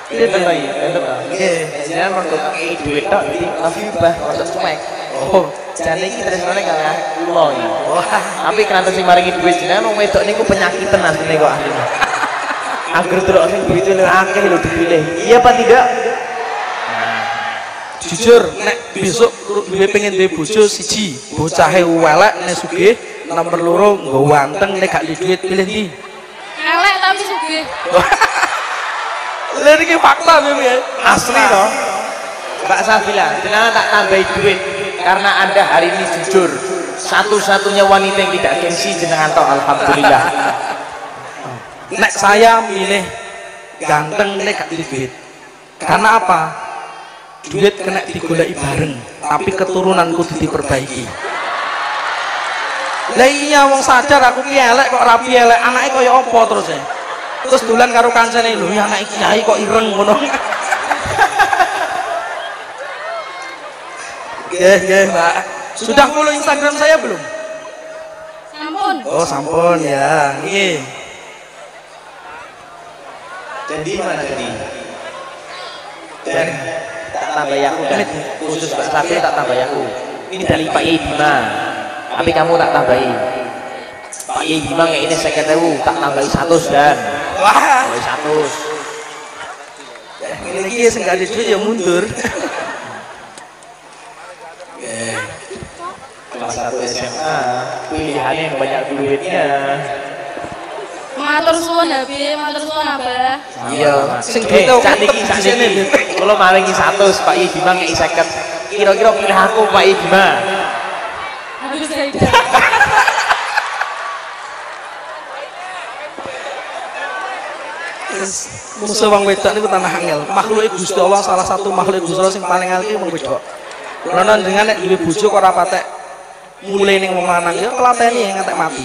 Ini bener ya, bener. Nggih. Jangan mergo kei duit tok iki love you bah, ora cuek. Oh, Jane iki tresnane kaya kula iki. Tapi kenapa sing maringi duit jenengan wong wedok niku penyakitan asline kok asline. Angger delok sing duwite luwih akeh lho dipilih. Iya apa tidak? Jujur nek besok duwe pengen duwe bojo siji, bocahe welek nek sugih, nomor loro nggo wanteng nek gak duwe duit pilih ndi? Elek tapi sugih. Lha iki fakta piye? Asli toh. Mbak Sabila, jenengan tak tambahi duit karena Anda hari ini jujur. Satu-satunya wanita yang tidak gengsi jenengan toh, alhamdulillah. Nek saya milih ganteng nek gak duwe duit. Karena apa? Duit kena digoleki bareng, tapi keturunanku diperbaiki. Lah iya wong sadar aku ki elek kok rapi elek, anake kaya apa terus e. Terus dolan karo kancane lho, ya anake kiai kok ireng ngono. Nggih, Mbak. Sudah follow Instagram saya belum? Sampun. Oh, sampun ya. Nggih. Jadi mana jadi? Dan tak tambah aku dan khusus Mbak Sabil tak tambah aku. Ini dari Pak Yai Bima. Tapi kamu tak tambahi. Pak Yai Bima kayak ini 50.000 tak tambahi 100 dan. Wah, Tambahi 100. ini sing gak ada duit ya mundur. Kelas 1 SMA pilihannya yang banyak duitnya. Matur suwun Habib, matur suwun Abah. Iya, sing duit tau Saat ini kalau malingi 100 Pak Yai Bima kayak 50. Kira-kira pilih aku Pak Yai Bima. Aduh Zaidah. Musuh wong wedok niku tanah angel. Makhluk Gusti Allah salah satu makhluk Gusti Allah sing paling angel iki wong wedok. Karena dengan nek duwe bojo kok ora patek mulai ning wong lanang ya kelateni ngantek mati.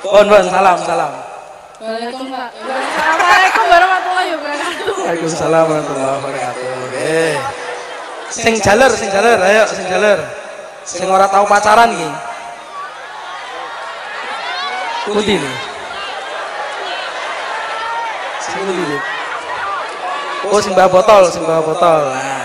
Bon, salam. Waalaikumsalam. Assalamualaikum warahmatullahi wabarakatuh. Waalaikumsalam warahmatullahi wabarakatuh. Sing jaler, ayo sing jaler. Sing ora tau pacaran iki. Pundi nih? Sing pundi iki? Oh, sing bawa botol. Nah.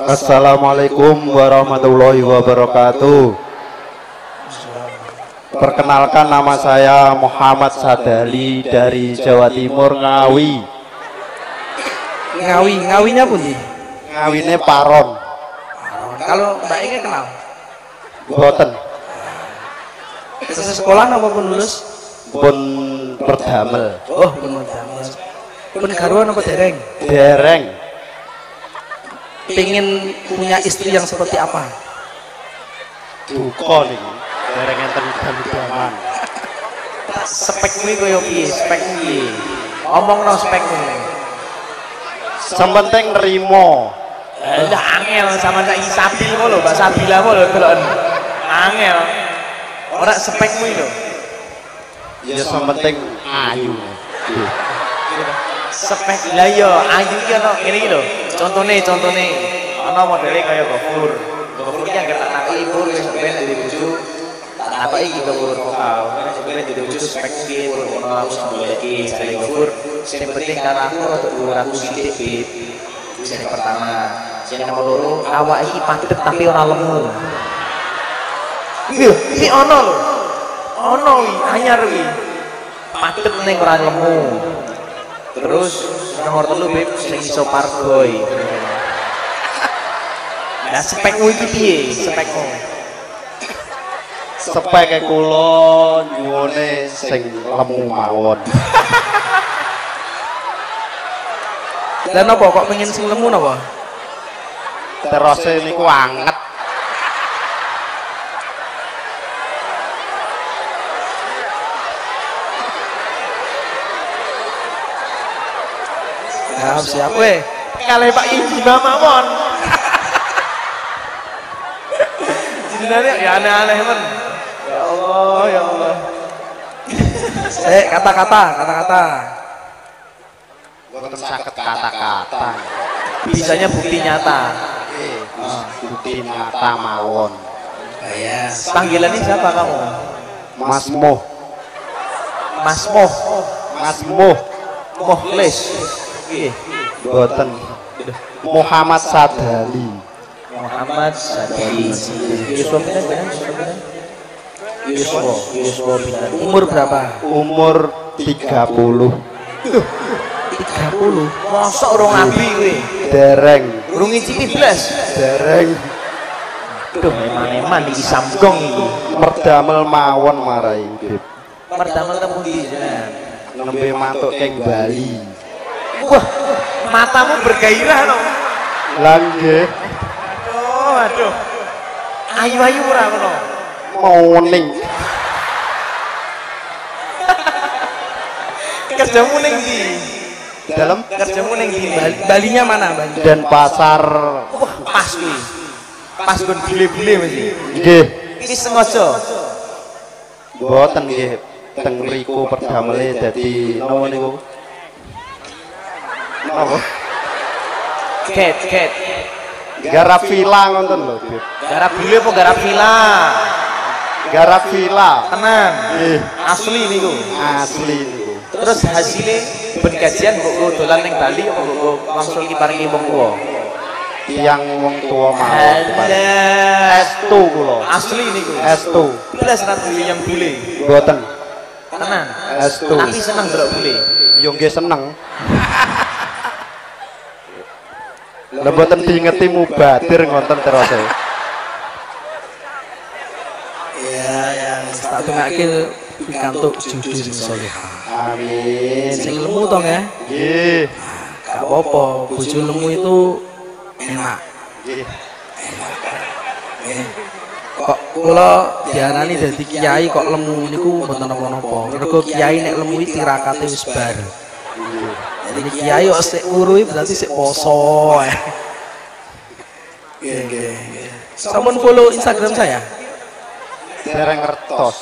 Assalamualaikum warahmatullahi wabarakatuh. Perkenalkan, nama saya Muhammad Sadali dari Jawa Timur, Ngawi. Ngawinya pundi? Ngawine Paron. Kalau Mbak Ike kenal? Boten. Selesai sekolah apa pun lulus? Pun berdamel. Oh, pun berdamel. Pun karuan apa dereng? Dereng. Pengen punya istri yang seperti apa? Duka nih. Dereng enten daman. Spekmu iki koyo piye? Spekmu piye? Omongno spekmu. Sementing nrimo. Lah angel sama sak Sabil kok lho, Mbak Sabila kok lho deloken. Angel. Ora spekmu iki lho. Ya sementing ayu. Spek lah yo ayu iki ono ngene iki lho. Contone ana modele kaya Gofur. Gofur iki anggere tak takoki ibu wis ben di bojo. Tak takoki iki Gofur vokal. Ben di bojo spek iki ono aku sambil iki jare Gofur. Sing penting karo aku rada dhuwur aku sithik bib. Sing pertama, sing nomor loro awak iki padet tapi ora lemu. Iki ono lho. Ono wi anyar wi. Padet ning ora lemu. Terus nomor 3 beb sing iso parboy. Nah spekmu iki piye? Spekmu. Speke kula nyuwune sing lemu mawon. Dan apa kok pengen sing lemu napa? Terose niku anget. Siap weh. Kalih Pak Ijima mawon. Jenenge ya aneh-aneh men. Ya Allah. Kata-kata. Boten saged kata-kata. Bisanya bukti nyata. Dinata mawon. Ya. Panggilannya siapa kamu? Mas Moh. Mas Moh. Mas Moh. Mukhlis. Boten. Muhammad Sadali. Muhammad Sadali. Yuswa pinten? Yuswa pinten? Umur berapa? Umur 30. 30. Mosok urung abi kowe. Dereng. Urung ngicipi blas. Dereng. Duh, eman-eman iki samgong iki. Merdamel mawon marai, Bib. Merdamel temu ndi jenengan? Nembe matuk keng Bali. Wah, matamu bergairah no. Lah nggih, Aduh. Ayu-ayu ora ngono. moning. Kerjamu ning ndi? Dalam Kerjamu ning ndi? Balinya mana, Bali? dan pasar. Wah, pas kuwi. Pas gon bile-bile mesti. Nggih, Iki sengaja. boten nggih. Teng mriku perdamele dadi napa niku? Napa? Ket. Garap villa ngoten lho, Bib. Garap bile apa garap villa? Garap villa. Tenan. Nggih, Asli niku. asli niku. Terus hasilnya ben gajian kok dolan ning Bali apa kok langsung diparingi wong tuwa? Tiyang wong tua mawon. Halah. Estu kula. Asli niku. Estu. Belas ra bule yang bule. Boten. Tenan. Estu. Tapi seneng ndelok bule. Yo nggih seneng. Lah mboten diingeti mubadir ngoten terus. Ya, yang tak tengake pikantuk jodoh sing salehah. Amin. Sing lemu to nggih. Nggih. Gak apa-apa, bojo lemu itu enak. Nggih. Kok kula diarani dadi kiai kok lemu niku mboten napa-napa. Mergo kiai nek lemu iki tirakate wis bar. Jadi kiai kok sik urui berarti sik poso. Nggih. Sampun follow Instagram saya? Dereng ngertos.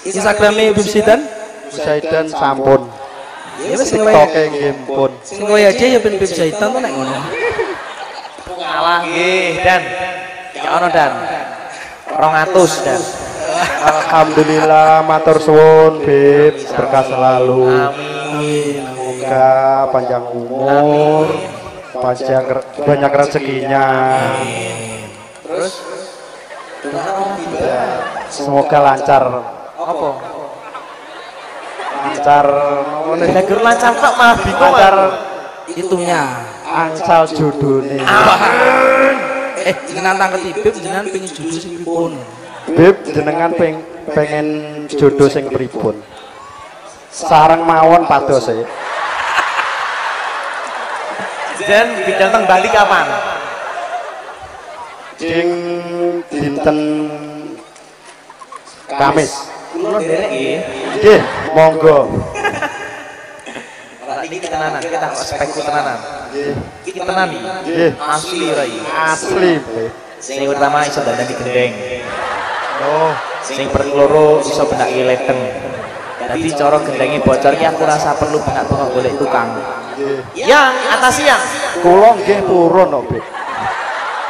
Instagramnya Bib Sidan? Saidan sampun. Ya wis sing TikTok-e nggih pun. sing kaya aja ya ben Bib Sidan to nek ngono. Ngalah nggih, Dan. Ya ono Dan. 200 Dan. Alhamdulillah matur suwun Bib, berkah selalu. Amin. Semoga panjang umur, banyak rezekinya. Terus Semoga lancar. apa? Lancar Lagur lancar kok malah bingung. lancar Itunya. angsal judune. Jenengan tangketi Bib jenengan pengin jodoh sing pripun? Bib jenengan pengen jodoh sing pripun? Sareng mawon pados e. Dan ditentang Bali kapan? Ding dinten Kamis. Kulo nderek nggih. Nggih, monggo. Ora iki tenanan, kita kok spekku tenanan. Iki tenan iki. Nggih, Asli ora iki. asli Bib. Sing utama iso dandani gendeng. Oh, Sing perloro iso benake leteng. Dadi cara gendenge bocor iki aku rasa perlu benak tengok golek tukang. nggih. Yang atas yang. Kula nggih purun kok, Bib.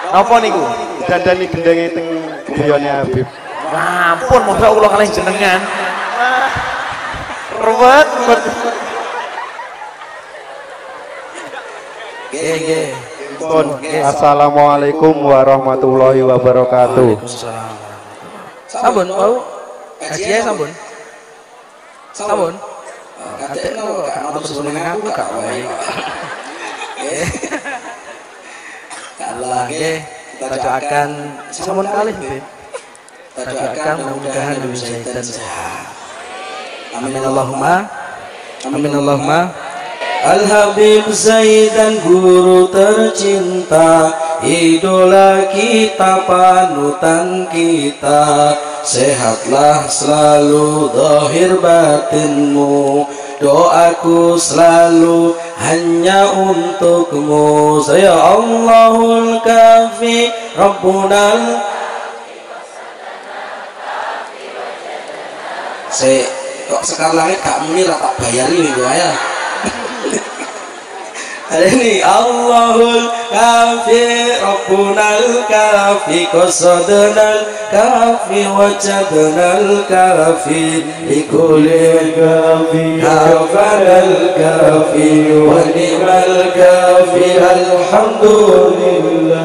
Napa niku? Dandani gendenge teng griyane Habib. Ampun, mosok kula kalih jenengan. Ruwet. Nggih. Pun. Assalamualaikum warahmatullahi wabarakatuh. Sampun, mau kajian sampun. Sampun. Katekno gak ono terus meneng aku gak wae. Allah nggih, kita doakan sampun kalih Bib. Kita doakan mudah-mudahan Bib Syaitan sehat. Amin Allahumma. Amin Allahumma. Al-Habib Zaidan guru tercinta, idola kita, panutan kita. Sehatlah selalu zahir batinmu, doaku selalu hanya untukmu. Saya Allahul Kafi Rabbunal. Kok sekarang gak muni tak bayari nih ya. Hari ini Allahul kafi rabbunal kafi qasadnal kafi wajadnal kafi likulil kafi kafanal kafi wa ni'mal kafi alhamdulillah.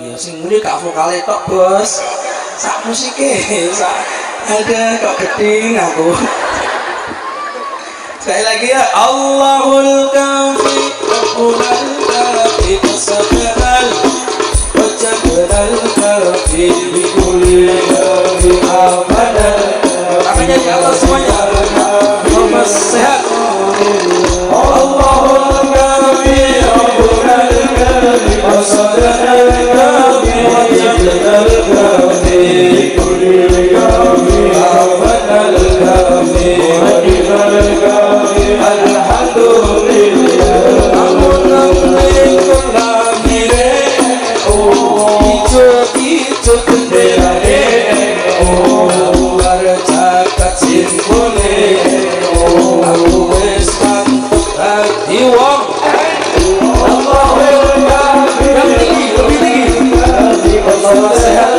Iya sing muni gak vokale tok bos, sak musike sak ada kok geding aku. Sekali lagi ya, Allahul kafi rabbunal kafi qasadnal wajadnal kafi likulil kafi kafanal. Tangannya di atas semuanya. Selamat sehat. Allahul kafi rabbunal kafi qasadnal kafi wajadnal kafi likulil kafi kafanal kafi wa ni'mal kafi alhamdulillah. Amun nangling lamire oh ijo benderane oh barcakat simpone oh aku wis mantep dadi wong. Allahul kafi yang tinggi lebih tinggi. Allah sehat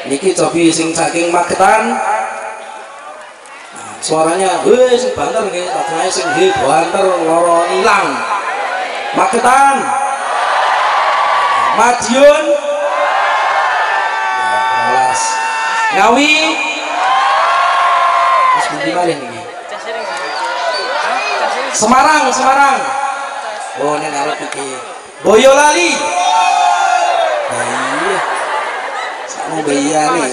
niki cobi sing saking Magetan. Nah, suaranya sing banter nggih, tadane sing nggih banter loro ilang. Magetan. Madiun. Alas. Ngawi. Wis pundi malih niki? Semarang, Semarang. Oh, nek arep iki. Boyolali. Iya. Sakno bayani.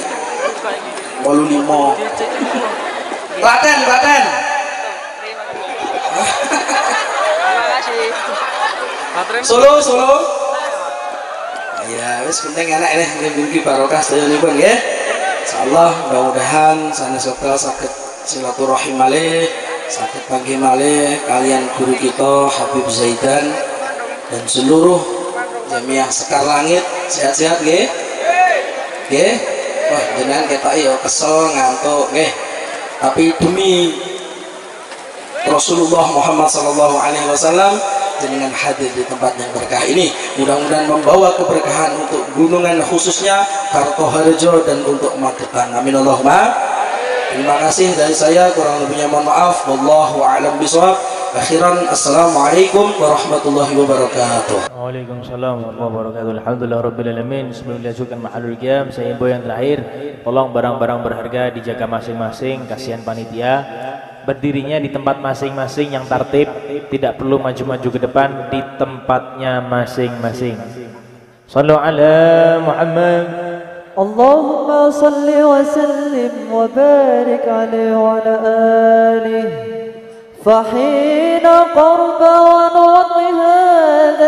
85. Klaten, Klaten. Terima kasih. Solo, Solo. Ya, wis penting enak nih mungkin barokah sedaya nggih. Insyaallah mudah-mudahan sanes hotel saged silaturahim malih, saged panggih malih kalian guru kita Habib Zaidan dan seluruh jamiah Sekar Langit. Sehat-sehat nggih. Nggih. Wah, jenengan ketok ya kesel ngantuk nggih. Tapi demi Rasulullah Muhammad sallallahu alaihi wasallam dengan hadir di tempat yang berkah ini, mudah-mudahan membawa keberkahan untuk gunungan khususnya Kartoharjo dan untuk Magetan. Amin Allahumma. Terima kasih dari saya, kurang lebihnya mohon maaf. Wallahu a'lam bishawab. Akhiran, assalamualaikum warahmatullahi wabarakatuh. Waalaikumsalam warahmatullahi wabarakatuh. Alhamdulillah rabbil alamin. Sebelum dilanjutkan mahalul qiyam, saya imbau yang terakhir, tolong barang-barang berharga dijaga masing-masing, kasihan panitia. Berdirinya di tempat masing-masing yang tertib, tidak perlu maju-maju ke depan, di tempatnya masing-masing. Sallu ala Muhammad. Allahumma salli wa sallim wa barik alaihi wa ala alihi. فحين قرب ونوط هذا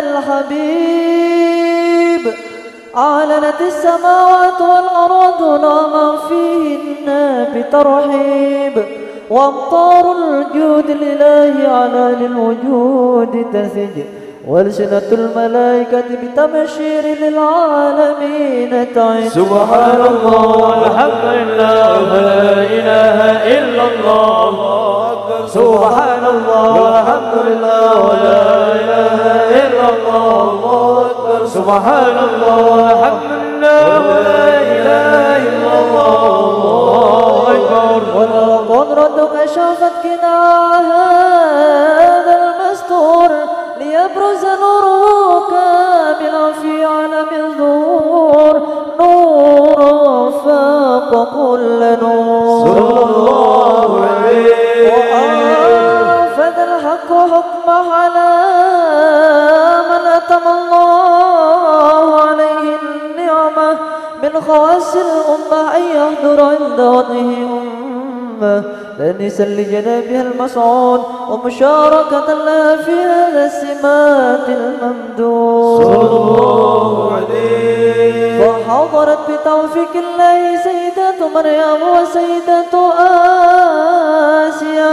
الحبيب أعلنت السماوات والأرض وما فيهن بترحيب وامطار الجود لله على للوجود تسج والسنة الملائكة بتبشير للعالمين تعج. سبحان الله والحمد لله ولا إله إلا الله. سبحان الله والحمد لله ولا إله إلا الله. سبحان الله والحمد لله ولا إله إلا الله أكبر. قدرتك شافت كنا هذا المستور ليبرز نوره كاملا في عالم الظهور، نور فاق كل نور. صلى الله عليه فعلى من أتم الله عليه النعمة من خواص الأمة أن يحضر عند وضعه لأنسا لجنابها المسعود ومشاركة لها في هذا السمات الممدود صلى الله عليه. فحضرت بتوفيق الله سيدة مريم وسيدة آسيا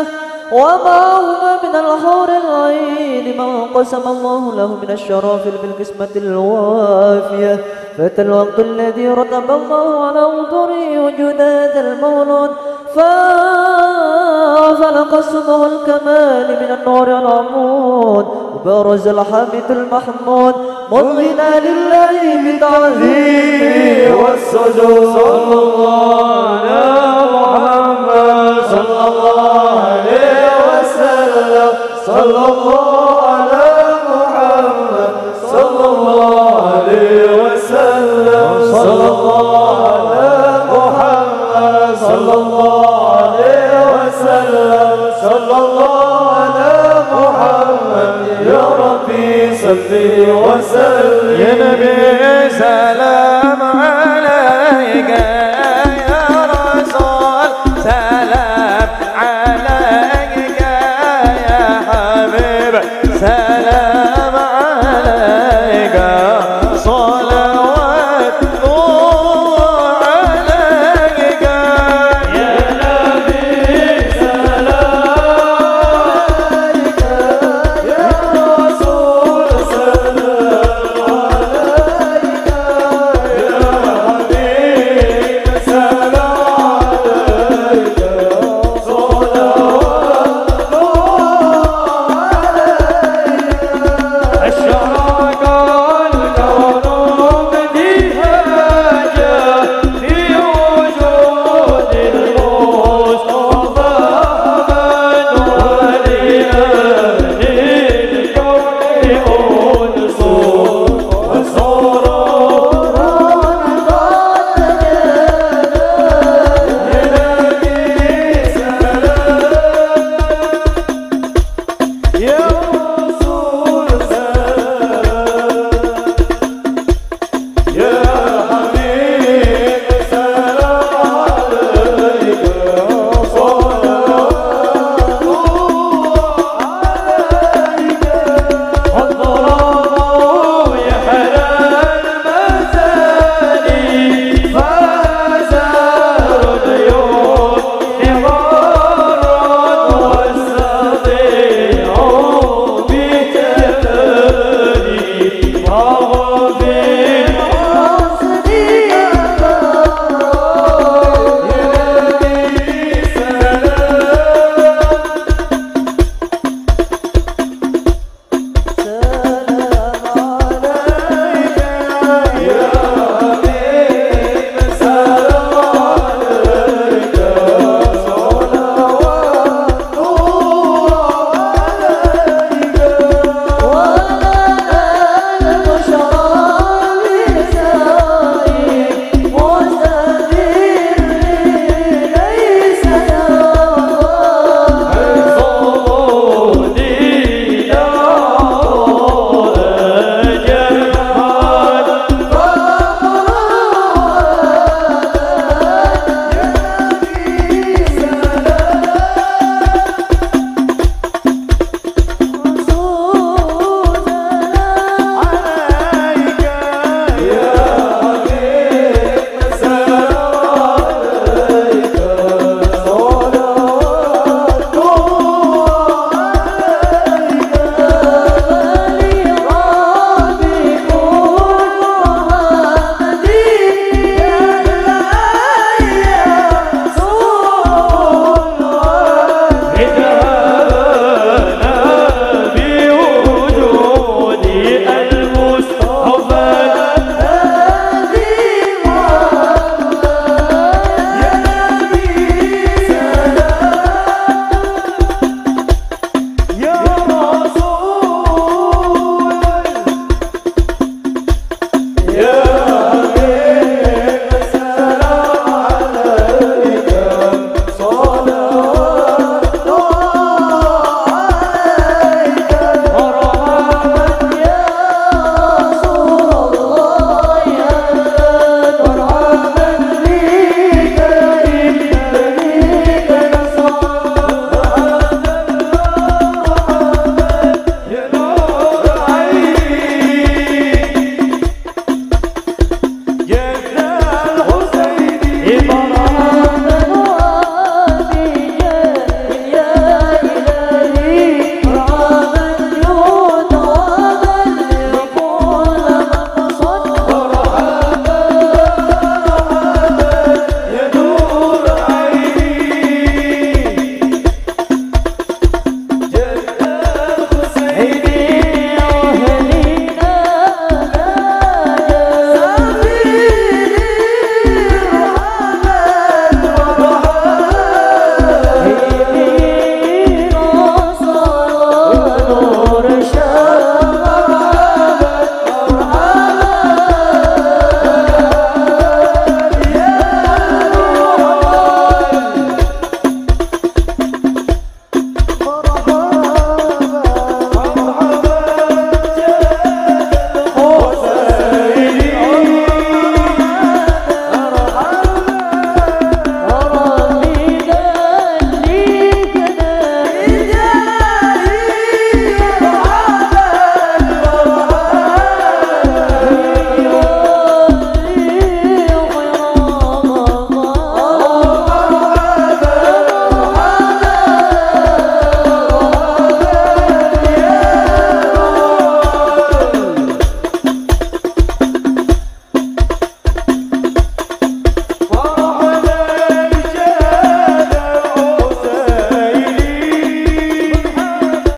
ومعهما من الحور العين ما قسم الله له من الشرف بالقسمة الوافية. فأتى الوقت الذي رتب الله على حضوره وجود هذا المولود ففلق الصبح الكمال من النور العمود وبرز الحامد المحمود مضينا لله بتعظيمه والسجود صلى الله على محمد صلى الله عليه وسلم صلى الله على محمد صلى الله عليه وسلم صلى الله على محمد صلى الله عليه وسلم صلى الله على محمد يا ربي صل وسلم يا نبي